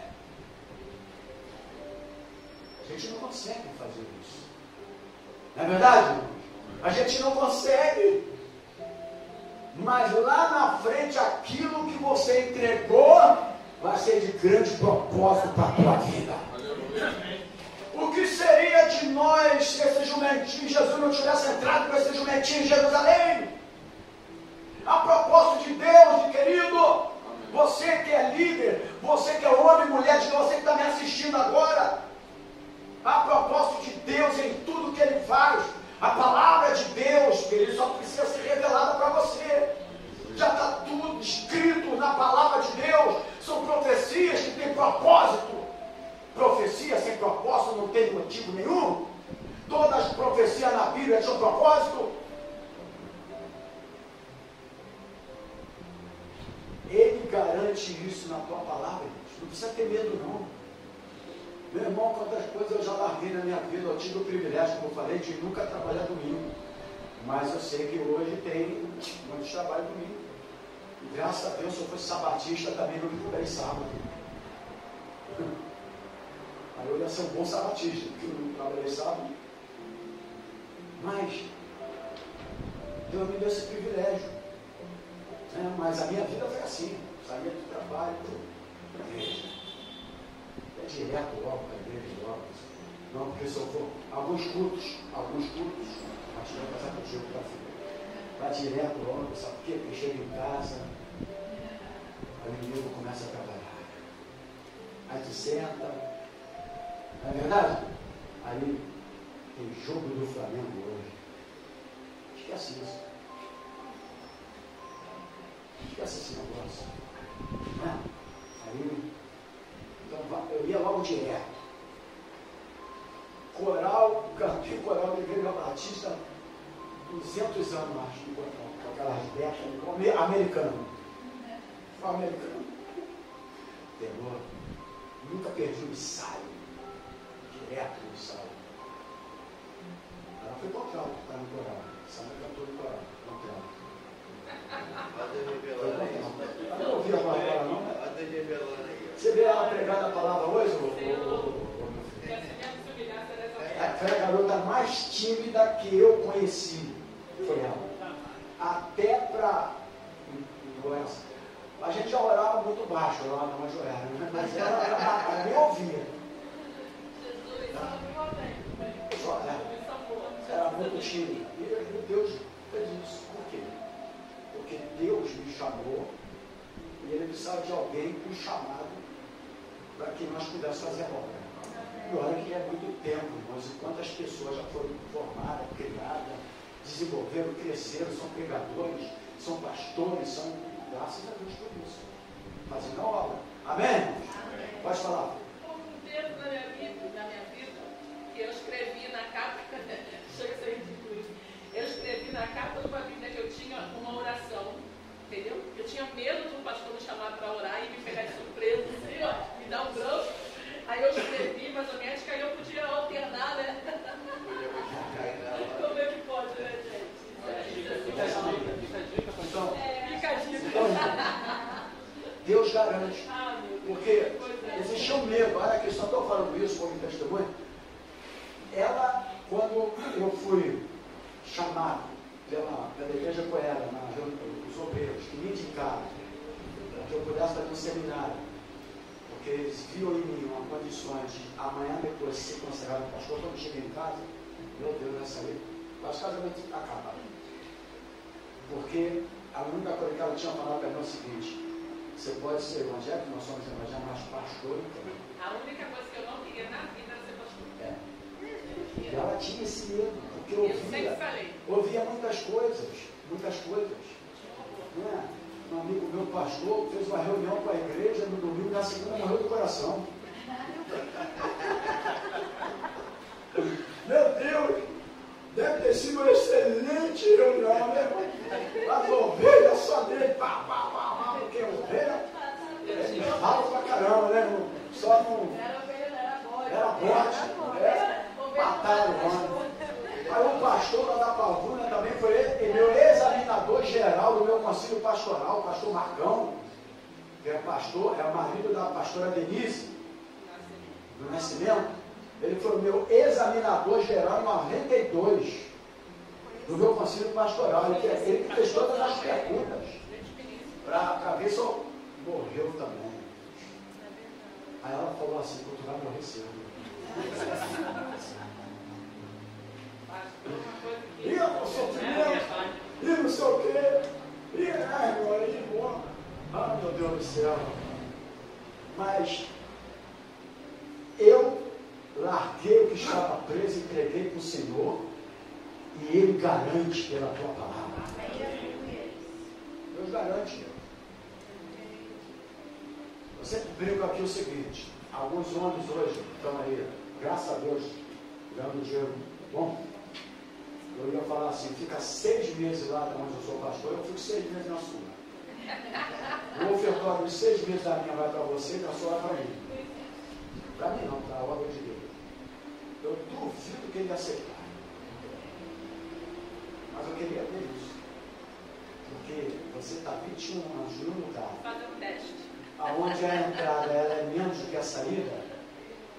A gente não consegue fazer isso. Não é verdade, irmãos? A gente não consegue. Mas lá na frente, aquilo que você entregou vai ser de grande propósito para a tua vida. O que seria de nós se esse jumentinho, Jesus não tivesse entrado com esse jumentinho em Jerusalém? A propósito de Deus, querido, você que é líder, você que é homem e mulher de Deus, você que está me assistindo agora, a propósito de Deus em tudo que Ele faz, a palavra de Deus, querido, só precisa ser revelada para você. Já está tudo escrito na palavra de Deus. São profecias que têm propósito. Profecia sem propósito não tem motivo nenhum. Todas as profecias na Bíblia têm um propósito. Ele garante isso na tua palavra, irmãos. Não precisa ter medo, não. Meu irmão, quantas coisas eu já larguei na minha vida. Eu tive o privilégio, como eu falei, de nunca trabalhar domingo. Mas eu sei que hoje tem muitos trabalhos domingo. E graças a Deus, se eu fosse sabatista, também não me cobrei sábado. Aí eu ia ser um bom sabatista, porque eu não trabalhei sábado. Mas Deus me deu esse privilégio. Mas a minha vida foi assim. Saía do trabalho, igreja. É direto logo para a igreja, logo. Não, porque se eu for alguns cultos, a gente vai passar contigo para frente. Vai direto logo, sabe por quê? Porque chega em casa, aí o inimigo começa a trabalhar. Aí tu senta, não é verdade? Aí tem jogo do Flamengo hoje. Esquece isso. Esquece esse negócio. Aí, então, eu ia logo direto. Coral, cantei coral da Igreja Batista, 200 anos, acho, com aquelas betas, americano. Foi americano. Terror. Nunca perdi o ensaio. Direto no ensaio. Ela foi contrário para no coral. Sabe que cantou no coral. Contrário. Eu não ouvi a palavra, não. Você vê ela pregando a palavra hoje? Foi a garota mais tímida que eu conheci. Foi ela. Até para. A gente já orava muito baixo lá na Majoera, né? Mas ela me ouvia. Era muito tímida. E Deus fez isso. Por quê? Porque Deus me chamou e Ele precisava de alguém com chamado para que nós pudéssemos fazer a obra. E olha que é muito tempo, irmãos, e quantas pessoas já foram formadas, criadas, desenvolveram, cresceram, são pregadores, são pastores, são, graças a Deus por isso, fazendo a obra. Amém? Amém. Pode falar. Houve um tempo na minha vida, que eu escrevi na capa, chega a ser ridículo. eu escrevi na capa de uma Bíblia que eu tinha uma oração, entendeu? Eu tinha medo do pastor me chamar para orar e me pegar de surpresa, assim, ó, me dar um branco. Aí eu escrevi mais ou menos, que aí eu podia alternar, né? Como é que pode, né, gente? Fica a dica. Então, fica a dica. Deus garante. Ah, meu Deus. Porque existe um medo. Olha aqui, só estou falando isso como testemunho. Ela, quando eu fui chamado pela igreja com ela, os obreiros, que me indicaram que eu pudesse fazer um seminário, porque eles viam em mim uma condição de amanhã depois ser consagrado pastor. Quando eu cheguei em casa, meu Deus, nessa aí, os casamentos acabaram. Porque a única coisa que ela tinha falado para mim é o seguinte: você pode ser evangélico, nós somos evangélicos, mas pastor também. A única coisa que eu não queria na vida era ser pastor. E ela tinha esse medo, porque eu ouvia muitas coisas. Um amigo meu, pastor, fez uma reunião com a igreja no domingo, na segunda morreu do coração. Meu Deus, deve ter sido uma excelente reunião, né? As ovelhas só dele, porque ovelha fala pra caramba, né, irmão? Só não. Era bote, mataram o homem. Aí o pastor lá da Pavuna também foi meu examinador geral do meu conselho pastoral, o pastor Marcão, que é pastor, é o marido da pastora Denise, do Nascimento. Ele foi o meu examinador geral em 92, do meu conselho pastoral. Ele que fez todas as perguntas, para ver se eu morreu também. Aí ela falou assim: tu vai morrer cedo. E o sofrimento, e não sei o quê, e irmão, ah, meu Deus do céu. Mas eu larguei o que estava preso, entreguei para o Senhor, e Ele garante pela tua palavra. Deus garante. Eu sempre brinco aqui o seguinte: alguns homens hoje estão aí, graças a Deus, ganhando dinheiro bom. Eu ia falar assim: fica 6 meses lá onde eu sou pastor, eu fico 6 meses na sua. O ofertório de 6 meses da minha vai para você e da sua vai para mim. Para mim não, para a obra de Deus. Eu duvido que ele ia aceitar. Mas eu queria ter isso. Porque você está 21 anos num lugar. Fazer um teste. Onde a entrada ela é menos do que a saída.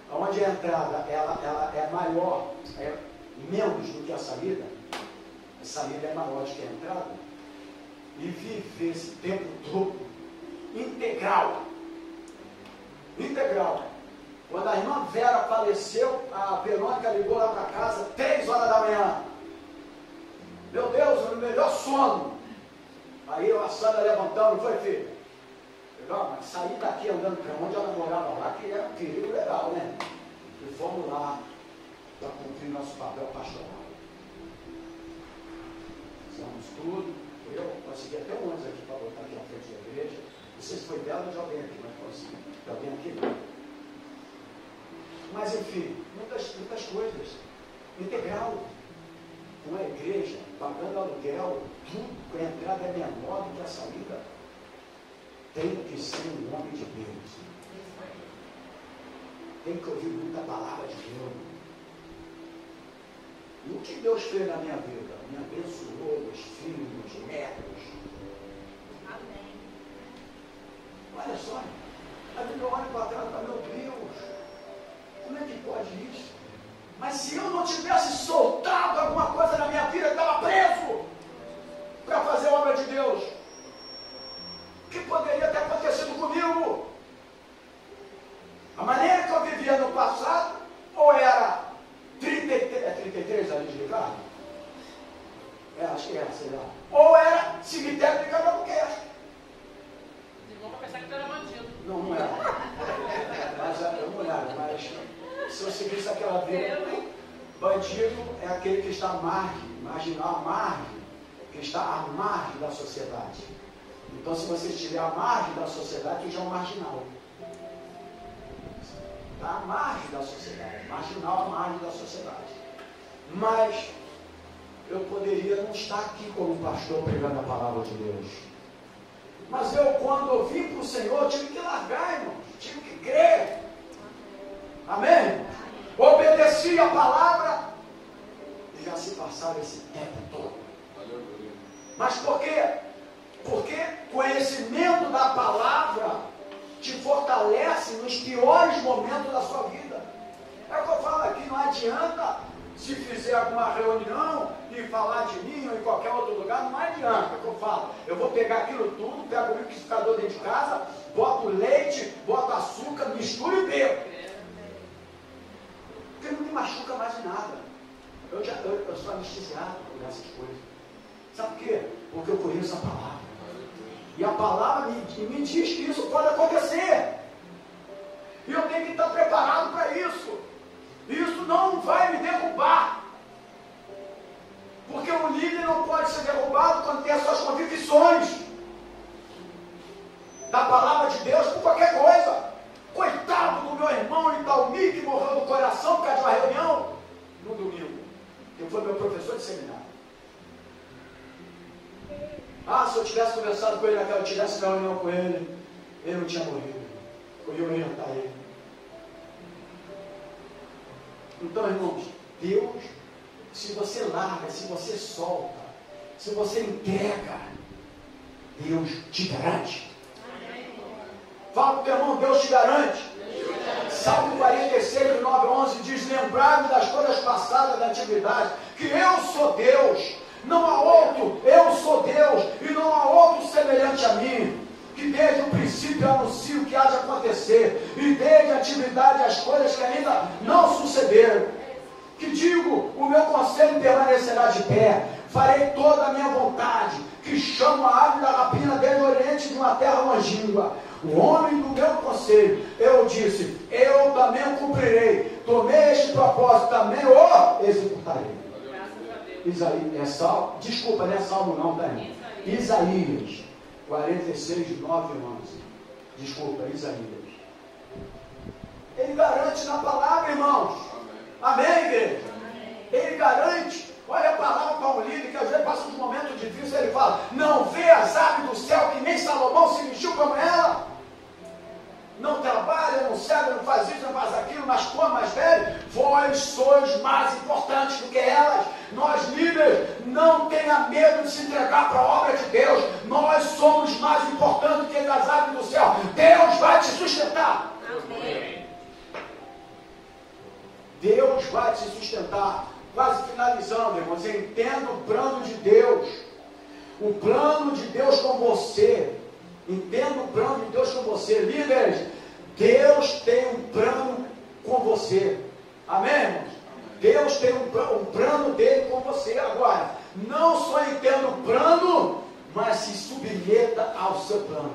Onde a entrada ela é maior, é menos do que a saída é maior do que a entrada, e viver esse tempo todo integral. Quando a irmã Vera faleceu, a Verônica ligou lá para casa 3 horas da manhã. Meu Deus, o melhor sono. Aí a Sandra levantando, não foi, filho? Mas saí daqui andando para onde ela morava lá, que era um perigo legal, né? E fomos lá para cumprir nosso papel pastoral. Fizemos tudo. Eu consegui até um ônibus aqui para botar aqui à frente da igreja. Não sei se foi dela ou de alguém aqui, mas consegui. De alguém aqui não. Mas enfim, muitas coisas. Integral. Com a igreja, pagando aluguel, tudo, a entrada é menor do que a saída. Tem que ser um homem de Deus. Tem que ouvir muita palavra de Deus. E o que Deus fez na minha vida? Me abençoou, meus filhos, netos. Amém. Olha só, a vida olha para trás e fala: meu Deus, como é que pode isso? Mas se eu não tivesse soltado alguma coisa na minha vida, eu estava preso para fazer a obra de Deus. O que poderia ter acontecido comigo? A maneira que eu vivia no passado, ou era 33 anos de idade? Acho que era, sei lá. Ou era cemitério de Albuquerque. Irmão, para pensar que tu era bandido. Não era. Mas não era. Mas se eu seguisse aquela vida, bandido é aquele que está à margem, marginal, à margem, que está à margem da sociedade. Então, se você estiver à margem da sociedade, você já é um marginal. Está à margem da sociedade. Marginal à margem da sociedade. Mas eu poderia não estar aqui como pastor pregando a palavra de Deus. Mas eu, quando eu vim para o Senhor, tive que largar, irmãos. Tive que crer. Amém? Obedeci a palavra e já se passaram esse tempo todo. Mas por quê? Porque conhecimento da palavra te fortalece nos piores momentos da sua vida. É o que eu falo aqui, não adianta se fizer alguma reunião e falar de mim ou em qualquer outro lugar, não adianta. É o que eu falo. Eu vou pegar aquilo tudo, pego o liquidificador dentro de casa, boto leite, boto açúcar, misturo e bebo. Porque não me machuca mais em nada. Eu sou anestesiado por essas coisas. Sabe por quê? Porque eu conheço a palavra. E a palavra me diz que isso pode acontecer. E eu tenho que estar preparado para isso. Isso não vai me derrubar. Porque o líder não pode ser derrubado quando tem as suas convicções da palavra de Deus por qualquer coisa. Coitado do meu irmão Itaúmi, que morreu do coração por causa de uma reunião no domingo. Ele foi meu professor de seminário. Se eu tivesse conversado com ele naquela, eu tivesse uma reunião com ele, ele não tinha morrido. Eu ia orientar ele. Então, irmãos, Deus, se você larga, se você solta, se você entrega, Deus te garante. Fala para o teu irmão, Deus te garante. Salmo 46, 9, 11 diz: lembrai-me das coisas passadas da antiguidade, que eu sou Deus, não há outro, eu sou Deus, e não há outro semelhante a mim, que desde o princípio anuncio o que há de acontecer, e desde a antiguidade as coisas que ainda não sucederam. Que digo, o meu conselho permanecerá de pé, farei toda a minha vontade, que chamo a ave da rapina desde o oriente de uma terra longínqua. O homem do meu conselho, eu disse, eu também o cumprirei, tomei este propósito, também o executarei. Isaías, desculpa, não é Salmo não, tá? Isaías 46, 9 e 11. Desculpa, Isaías. Ele garante na palavra, irmãos. Amém, igreja? Ele garante. Olha a palavra para um líder que às vezes passa uns momentos difíceis, ele fala: não vê as aves do céu, que nem Salomão se vestiu como ela. Não trabalha, não serve, não faz isso, não faz aquilo, mas quando mais velho, vós sois mais importantes do que elas. Nós líderes, não tenha medo de se entregar para a obra de Deus. Nós somos mais importantes do que as aves do céu. Deus vai te sustentar. Amém. Deus vai te sustentar. Quase finalizando, irmãos, entenda o plano de Deus. O plano de Deus com você. Entenda o plano de Deus com você. Líderes, Deus tem um plano com você. Amém, irmãos? Deus tem um plano dele com você. Agora, não só entenda o plano, mas se submeta ao seu plano.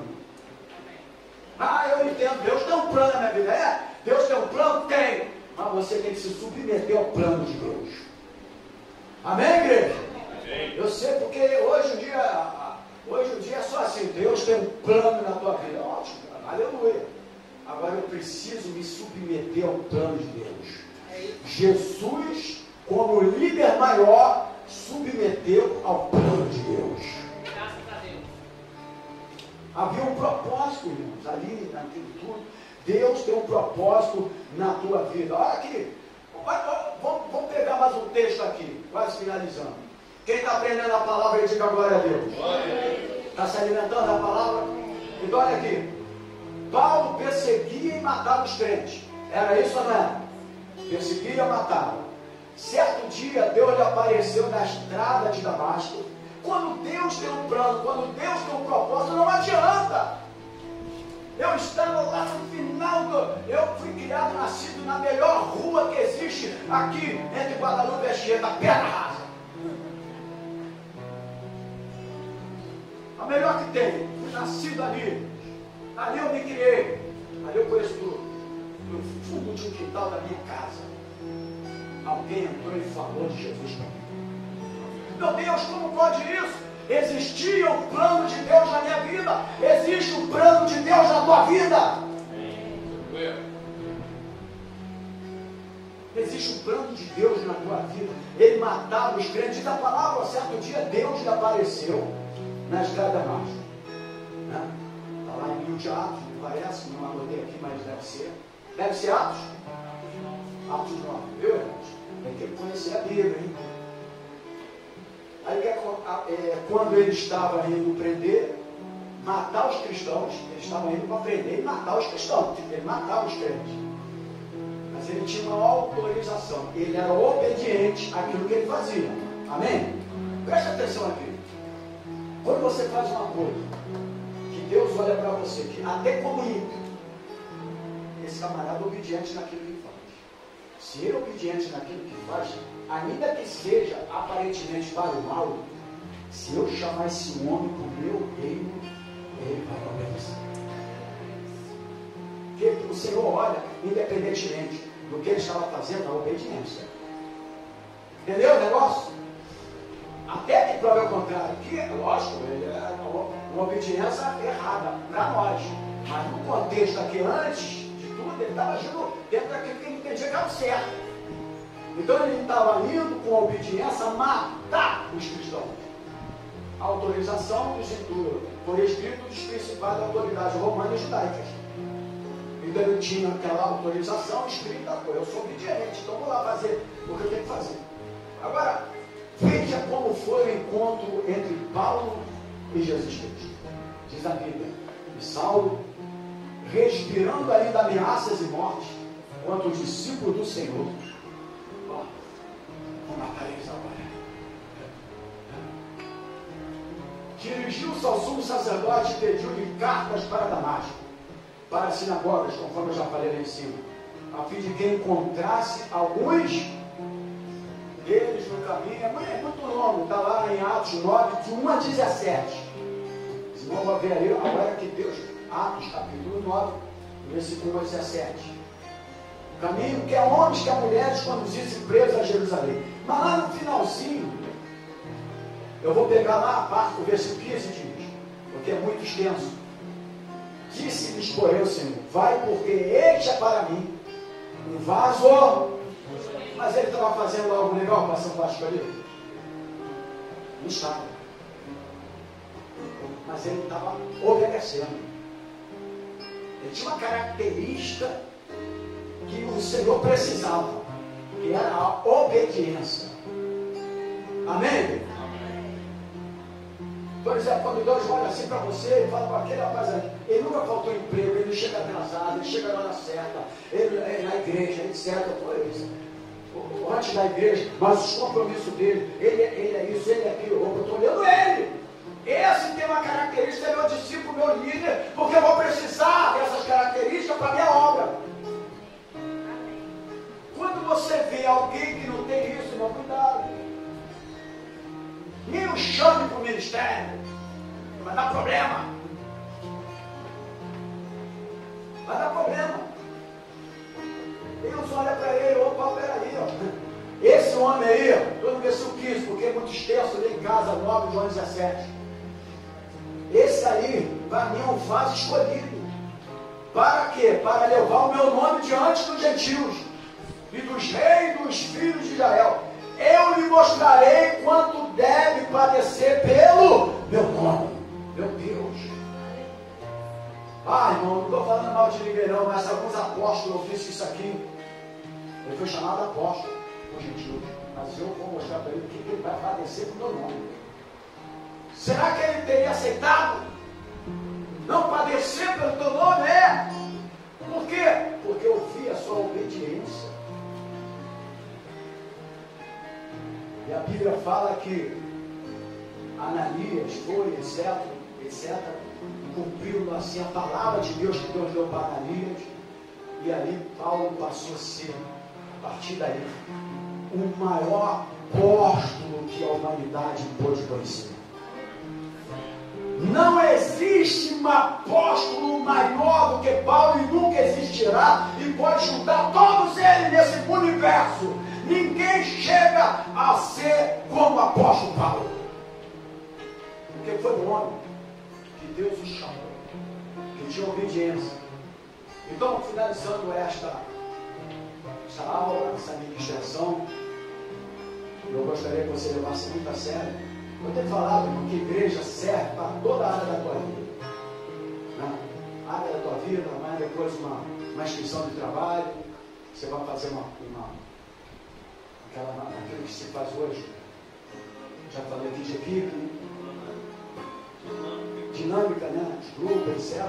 Eu entendo, Deus tem um plano na minha vida. Deus tem um plano? Tem. Mas você tem que se submeter ao plano de Deus. Amém, igreja? Amém. Eu sei, porque hoje em dia é só assim: Deus tem um plano na tua vida. Ótimo, aleluia. Agora eu preciso me submeter ao plano de Deus. Jesus, como líder maior, submeteu ao plano de Deus. Graças a Deus. Havia um propósito, irmãos, ali naquilo tudo. Deus tem um propósito na tua vida. Olha aqui, vamos pegar mais um texto aqui, quase finalizando. Quem está aprendendo a palavra, diga glória a Deus. Está se alimentando da palavra? Então olha aqui, Paulo perseguia e matava os crentes. Era isso ou não era? Perseguia e matava. Certo dia Deus lhe apareceu na estrada de Damasco. Quando Deus tem um plano, quando Deus tem um propósito, não adianta. Eu estava lá no final eu fui criado, nascido na melhor rua que existe aqui entre Guadalupe e Anchieta, Pedra Rasa. A melhor que tem. Fui nascido ali. Ali eu me criei. Ali eu conheço tudo. No fundo de um quintal da minha casa, alguém entrou e falou de Jesus para mim. Meu Deus, como pode isso? Existia o plano de Deus na minha vida. Existe o plano de Deus na tua vida. Existe um plano de Deus na tua vida. Ele matava os crentes. Diz a palavra, certo dia Deus lhe apareceu na estrada da margem. Está lá em livro de Atos, não parece, não anotei aqui, mas deve ser. Deve ser Atos? Atos 9, viu, irmãos? Tem que conhecer a Bíblia, hein? Aí quando ele estava indo prender, matar os cristãos, eles estavam indo para prender e matar os cristãos, ele matava os crentes. Mas ele tinha uma autorização, ele era obediente àquilo que ele fazia. Amém? Preste atenção aqui. Quando você faz uma coisa, que Deus olha para você, que até como ímpio, esse camarada é obediente naquilo que faz. Se ele é obediente naquilo que faz, ainda que seja aparentemente para o mal, se eu chamar esse homem para o meu reino, ele vai obedecer. Porque o Senhor olha, independentemente do que ele estava fazendo, a obediência. Entendeu o negócio? Até que prove o contrário, que lógico, ele é uma obediência errada para nós. Mas no contexto aqui, antes de tudo, ele estava agindo dentro daquilo que ele entendia que era o certo. Então ele estava indo com a obediência matar os cristãos. A autorização do centurião foi escrito dos principais autoridades romanas e judaicas. Então ele tinha aquela autorização escrita, eu sou obediente, então vou lá fazer o que eu tenho que fazer. Agora, veja como foi o encontro entre Paulo e Jesus Cristo. Diz a Bíblia, e Saulo, respirando ainda ameaças e morte, quanto os discípulos do Senhor, vão matar eles agora. Dirigiu-se ao sumo sacerdote e pediu-lhe cartas para Damasco, para as sinagogas, conforme eu já falei lá em cima, a fim de que encontrasse alguns deles no caminho. É muito longo, está lá em Atos 9, de 1 a 17. Se não vai ver aí, agora que Deus, Atos capítulo 9, versículo 1 a 17. O caminho que é homens, que é mulheres, conduzissem presos a Jerusalém. Mas lá no finalzinho, eu vou pegar lá a parte, o versículo 15 diz, porque é muito extenso. Disse-lhes, porém, o Senhor, vai, porque este é para mim um vaso. Mas ele estava fazendo algo legal para São Vasco ali? Não estava. Mas ele estava obedecendo. Ele tinha uma característica que o Senhor precisava, que era a obediência. Amém? Por exemplo, quando Deus olha assim para você e fala para aquele rapaz ali, ele nunca faltou emprego, ele não chega atrasado, ele chega na hora certa, ele é na igreja, etc. Antes da igreja, mas os compromissos dele, ele é isso, ele é aquilo, eu estou olhando ele. Esse tem uma característica, é meu discípulo, meu líder, porque eu vou precisar dessas características para a minha obra. Quando você vê alguém que não tem isso, irmão, cuidado. Nem o chame para o ministério, vai dar problema. Vai dar problema. Deus olha para ele, opa, peraí, ó. Esse homem aí, estou no versículo 15, porque é muito extenso, ali em casa, 9, João 17. Esse aí, para mim, é um vaso escolhido. Para quê? Para levar o meu nome diante dos gentios e dos reis dos filhos de Israel. Eu lhe mostrarei quanto deve padecer pelo meu nome. Meu Deus. Ah, irmão, não estou falando mal de ninguém não, mas alguns apóstolos, eu fiz isso aqui. Ele foi chamado apóstolo por gentios. Mas eu vou mostrar para ele que ele vai padecer pelo meu nome. Será que ele teria aceitado? Não padecer pelo teu nome? É. Por quê? Porque eu vi a sua obediência. E a Bíblia fala que Ananias foi, etc, cumpriu assim a palavra de Deus que Deus deu para Ananias. E ali Paulo passou a ser, a partir daí, o maior apóstolo que a humanidade pôde conhecer. Não existe um apóstolo maior do que Paulo e nunca existirá, e pode juntar todos eles nesse universo. Ninguém chega a ser como o apóstolo Paulo, porque foi um homem que Deus o chamou, que tinha obediência. Então, finalizando esta essa aula, essa ministração. Eu gostaria que você levasse muito a sério. Eu tenho falado que a igreja serve para toda a área da tua vida. A área da tua vida, amanhã depois uma inscrição de trabalho. Você vai fazer aquilo que se faz hoje. Já falei aqui de equipe, dinâmica, né? De grupo, etc.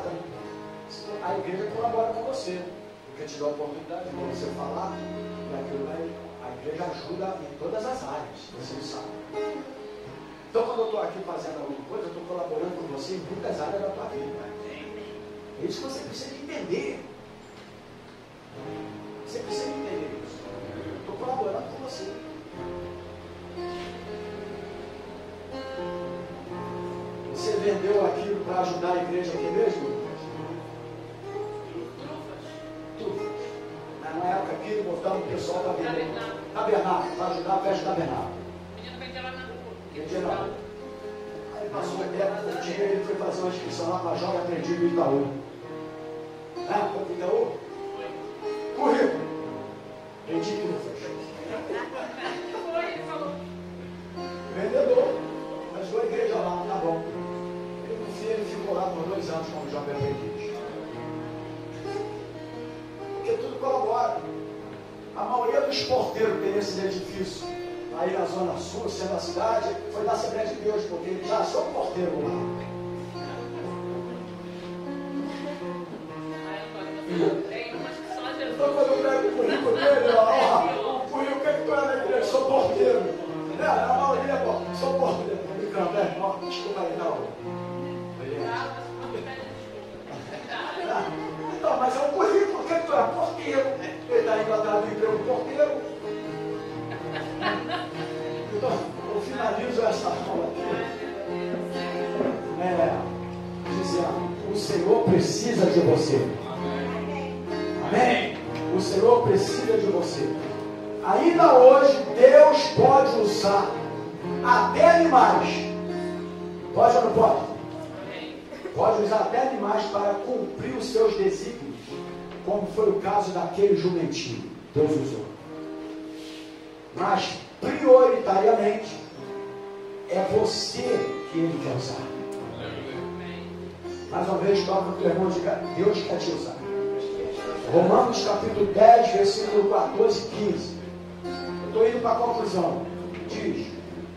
A igreja colabora com você, porque te dá a oportunidade de você falar, e aquilo vai, a igreja ajuda em todas as áreas, você sabe. Então, quando eu estou aqui fazendo alguma coisa, eu estou colaborando com você em muitas áreas da tua vida. É isso que você precisa entender. Você precisa entender isso. Eu estou colaborando com você. Você vendeu aquilo para ajudar a igreja aqui mesmo? Na época aqui, botamos o pessoal para vender tabernáculo, para ajudar a festa tabernáculo. Vendia lá. Aí passou o dia, ele foi fazer uma inscrição lá para Joga Aprendido no Itaú. Ah, foi para o Itaú? Currículo. Vendi trufas. Vendedor. Ajudou a igreja lá, tá bom. Ele ficou lá por 2 anos como Joga Aprendido. Porque tudo colabora. A maioria dos porteiros que tem esses edifícios aí na Zona Sul, sendo a cidade, foi da Assembleia de Deus, porque ele já sou porteiro lá. Então quando eu pego o currículo dele, o currículo que tu é na igreja, sou porteiro. A maioria, sou porteiro. Brincando, né? Desculpa aí, não. Então, mas é um currículo, que tu é porteiro. Ele está indo atrás do emprego porteiro. Então, eu finalizo essa aula aqui. Dizendo, o Senhor precisa de você. Amém? O Senhor precisa de você. Ainda hoje, Deus pode usar até animais. Pode ou não pode? Pode usar até animais para cumprir os seus desígnios, como foi o caso daquele jumentinho. Deus usou. Mas, prioritariamente, é você que Ele quer usar. Mais uma vez, toca no teu irmão e diga: Deus quer te usar. Romanos capítulo 10, versículo 14 e 15. Eu estou indo para a conclusão. Diz: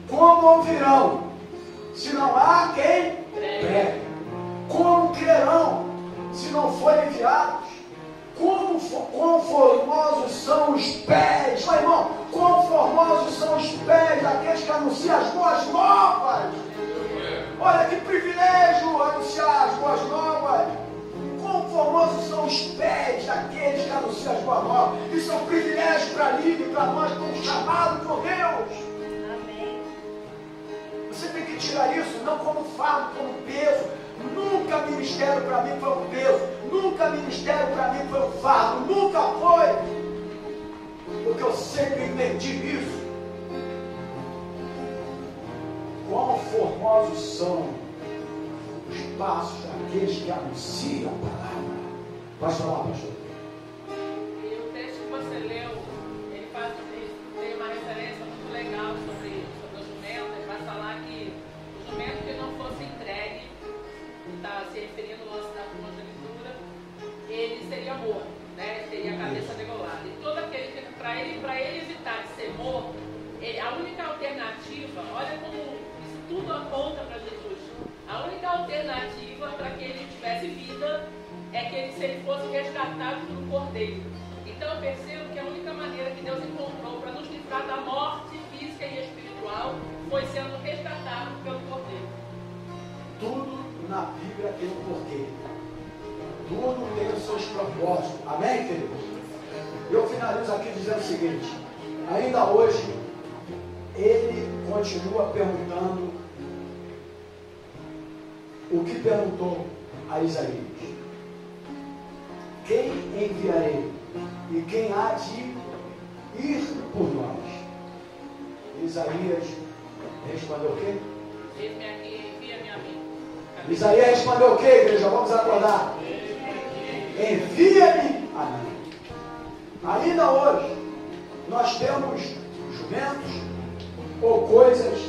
como ouvirão, se não há quem pregue? Como crerão, se não forem enviados? Quão formosos são os pés, meu irmão, quão formosos são os pés daqueles que anunciam as boas novas. Olha que privilégio anunciar as boas novas. Quão formosos são os pés daqueles que anunciam as boas novas. Isso é um privilégio para mim e para nós, como chamado por Deus. Amém. Você tem que tirar isso não como fardo, como peso. Nunca ministério para mim foi um peso. Nunca ministério para mim foi um fardo. Nunca foi. Porque eu sempre entendi isso. Quão formosos são os passos daqueles que anunciam a palavra. Pode falar, pastor. E o texto que você leu, ele tem uma referência muito legal sobre o jumento. Ele vai falar que o jumento que não fosse entregue, está se referindo ao lance da primogenitura, ele seria morto, né? Teria a cabeça degolada. E todo aquele que, para ele evitar de ser morto, a única alternativa, olha como isso tudo aponta para Jesus. A única alternativa para que ele tivesse vida é que se ele fosse resgatado pelo Cordeiro. Então eu percebo que a única maneira que Deus encontrou para nos livrar da morte física e espiritual foi sendo resgatado pelo Cordeiro. Tudo na Bíblia tem um porquê. Tudo tem os seus propósitos. Amém, querido? Eu finalizo aqui dizendo o seguinte: ainda hoje ele continua perguntando o que perguntou a Isaías: quem enviarei e quem há de ir por nós? Isaías respondeu o quê? Eis-me aqui, envia-me a mim. Isaías respondeu o quê, igreja? Vamos acordar. Envia-me a mim. Ainda hoje, nós temos jumentos ou coisas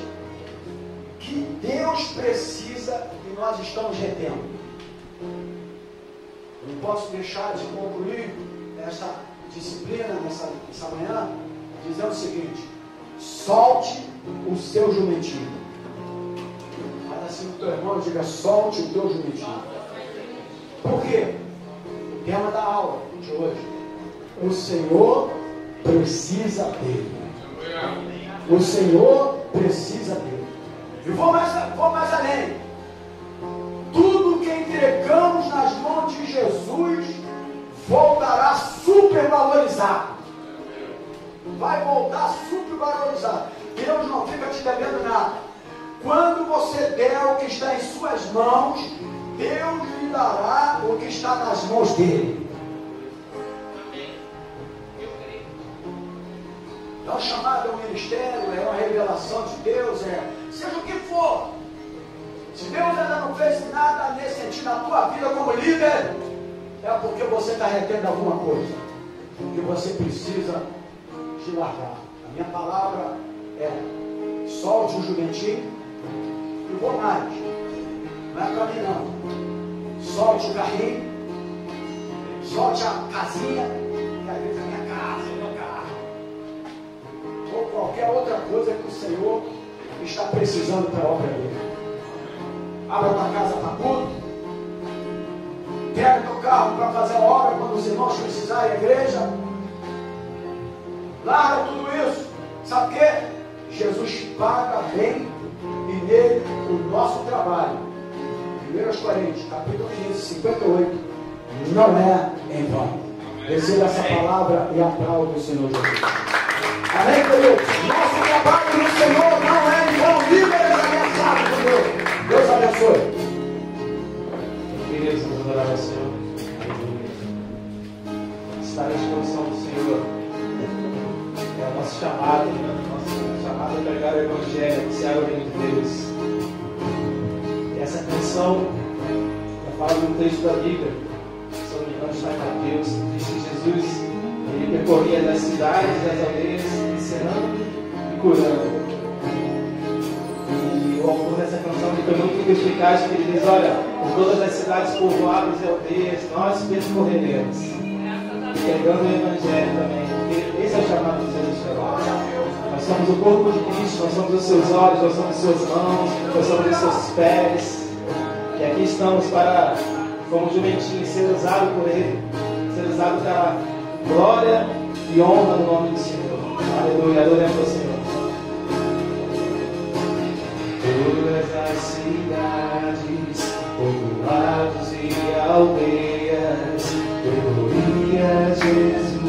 que Deus precisa e nós estamos retendo. Eu não posso deixar de concluir essa disciplina nessa manhã dizendo o seguinte: solte o seu jumentinho. Fala assim o teu irmão, diga: solte o teu jumentinho. Por quê? O tema da aula de hoje: o Senhor precisa dele. O Senhor precisa dele. E vou mais além. Tudo que entregamos nas mãos de Jesus voltará supervalorizado. Vai voltar supervalorizado. Deus não fica te devendo nada. Quando você der o que está em suas mãos, Deus lhe dará o que está nas mãos dele. É um chamado, é um ministério, é uma revelação de Deus, seja o que for. Se Deus ainda não fez nada nesse sentido na tua vida como líder, é porque você está retendo alguma coisa que você precisa de largar. A minha palavra é: solte o jumentinho. E vou mais, não é para mim não. Solte o carrinho, solte a casinha, que às vezes é a minha casa, o meu carro, ou qualquer outra coisa que o Senhor está precisando para a obra dele. Abra tua casa para culto, pega teu carro para fazer a obra quando os irmãos precisarem da igreja. Larga tudo isso. Sabe o quê? Jesus paga bem e nele o nosso trabalho. 1 Coríntios, capítulo 15, 58, não é em vão. Receba essa palavra e aplauda o Senhor Jesus. Amém, queridos? Nosso trabalho no Senhor não é em vão. Líderes abençoados por Deus. Deus abençoe. Queridos, vamos adorar ao Senhor. Estar à disposição do Senhor é o nosso chamado. Nosso chamado é pregar o Evangelho, anunciar o reino de Deus. E essa canção, eu falo no texto da Bíblia, se não me engano está em Mateus, diz que Jesus ele percorria das cidades e das aldeias, ensinando e curando. O autor dessa canção foi muito eficaz, porque ele diz: olha, por todas as cidades povoadas e aldeias, nós percorreremos, pregando o Evangelho também, porque esse é o chamado de Jesus para nós. Nós somos o corpo de Cristo, nós somos os seus olhos, nós somos as suas mãos, nós somos os seus pés, e aqui estamos para, como jumentinho, ser usado por Ele, ser usado para glória e honra no nome do Senhor. Aleluia, adoremos ao Senhor. Todas as cidades, povoados e aldeias, glória a Jesus.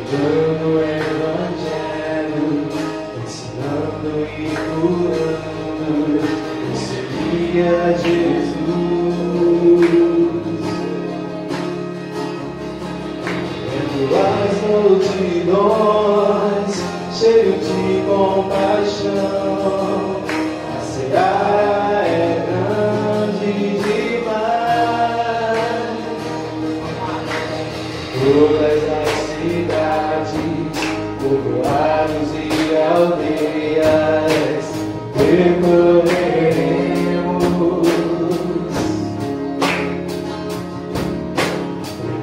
Pregando o Evangelho, ensinando e curando, seguia a Jesus. Vendo as multidões, cheio de compaixão, a seara é grande demais. Todas as cidades, povoados e aldeias, percorreremos,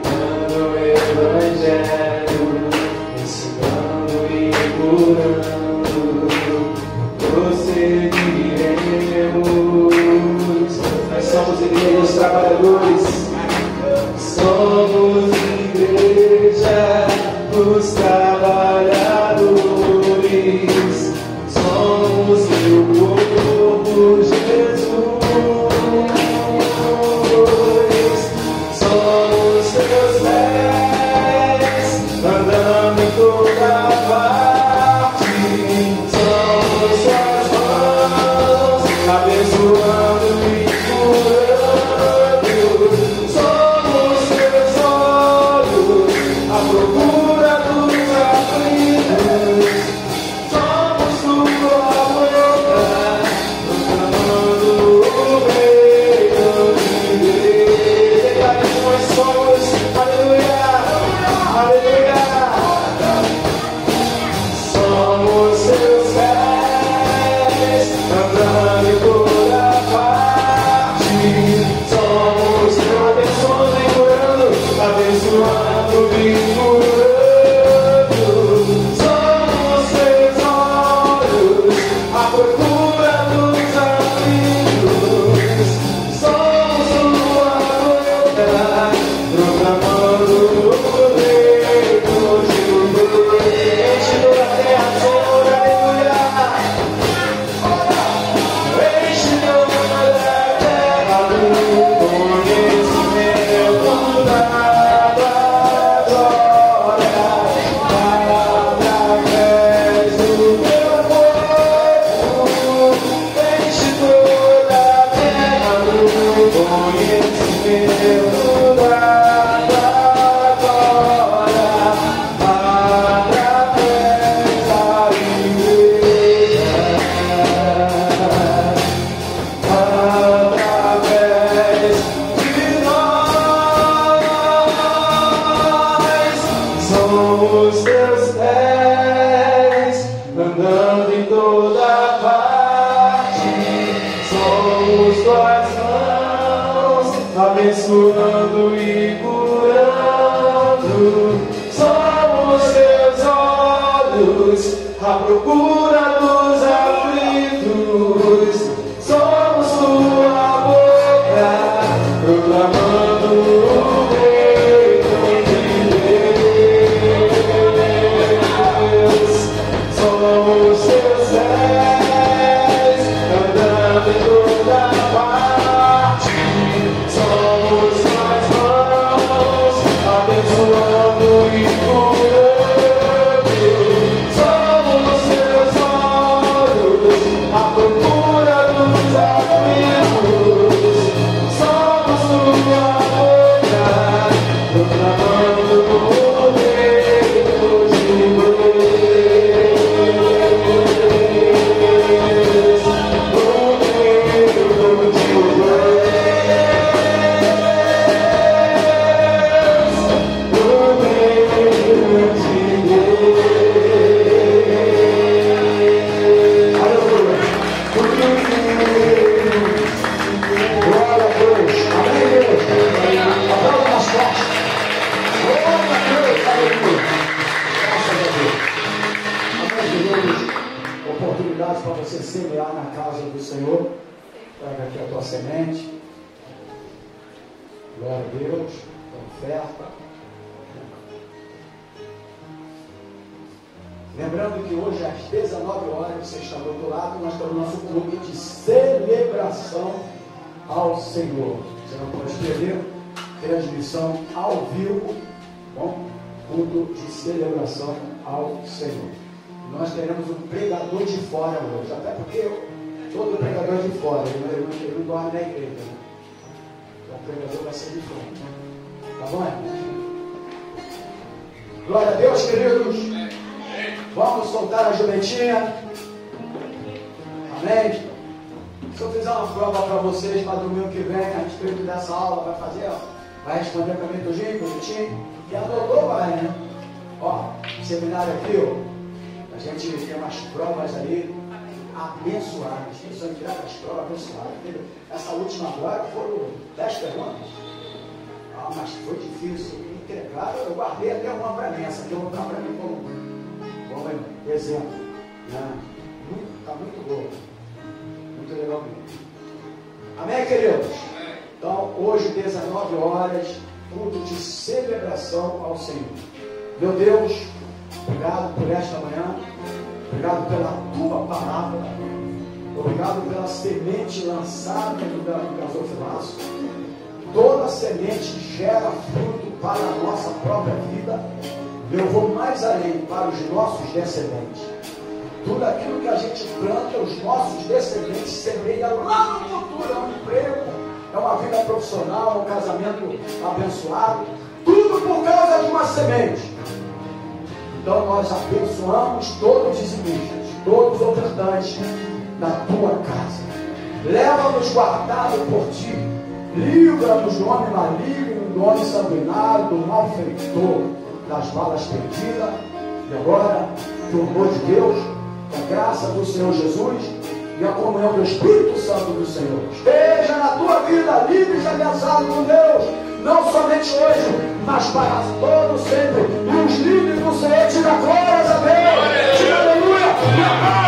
pregando o Evangelho, ensinando e curando, prosseguiremos. Nós somos igrejas trabalhadores, somos igreja dos trabalhadores, somos o corpo Abençoando e curando, somos teus olhos à procura dos aflitos, somos tua boca proclamando o reino de Deus. Somos teus pés andando em toda parte. Somos as mãos abençoando e curando. Somos teus olhos à procura dos aflitos. Somos tua boca proclamando o reino de Deus. O reino de oportunidades para você semear na casa do Senhor. Pega aqui a tua semente. Glória a Deus. Oferta. Lembrando que hoje às 19 horas, você está do outro lado, nós temos o nosso clube de celebração ao Senhor. Você não pode perder transmissão ao vivo, bom? Culto de celebração ao Senhor. Nós teremos um pregador de fora hoje, até porque todo pregador de fora, ele não dorme na igreja, né? Então o pregador vai ser de frente. Tá bom, irmão? Glória a Deus, queridos. Vamos soltar a jumentinha. Amém? Se eu fizer uma prova para vocês para domingo que vem, a respeito dessa aula, vai fazer, ó, vai responder para mim tudinho, bonitinho. E adotou, vai, né? Ó, seminário aqui, ó. A gente tem umas provas ali abençoadas. Quem são tirar as provas abençoadas? Essa última agora foram 10 perguntas. Ah, mas foi difícil. Entregar, eu guardei até uma para mim. Essa aqui eu vou dar para mim como exemplo. Está muito boa. Muito legal mesmo. Amém, queridos? Então, hoje, 19 horas, culto de celebração ao Senhor. Meu Deus, obrigado por esta manhã. Obrigado pela tua palavra. Obrigado pela semente lançada no gasofilaço. Toda semente gera fruto para a nossa própria vida. Eu vou mais além, para os nossos descendentes. Tudo aquilo que a gente planta, os nossos descendentes semeiam lá no futuro. É um emprego, é uma vida profissional, é um casamento abençoado. Tudo por causa de uma semente. Então nós abençoamos todos os dizimistas, todos os ofertantes da tua casa. Leva-nos guardado por ti. Livra-nos do homem maligno, do homem sanguinário, do malfeitor, das balas perdidas. E agora, que o amor de Deus, a graça do Senhor Jesus e a comunhão do Espírito Santo do Senhor esteja na tua vida, livre e abençoado com Deus, não somente hoje, mas para todo sempre. E os livres do Senhor te dá glórias a Deus. Aleluia.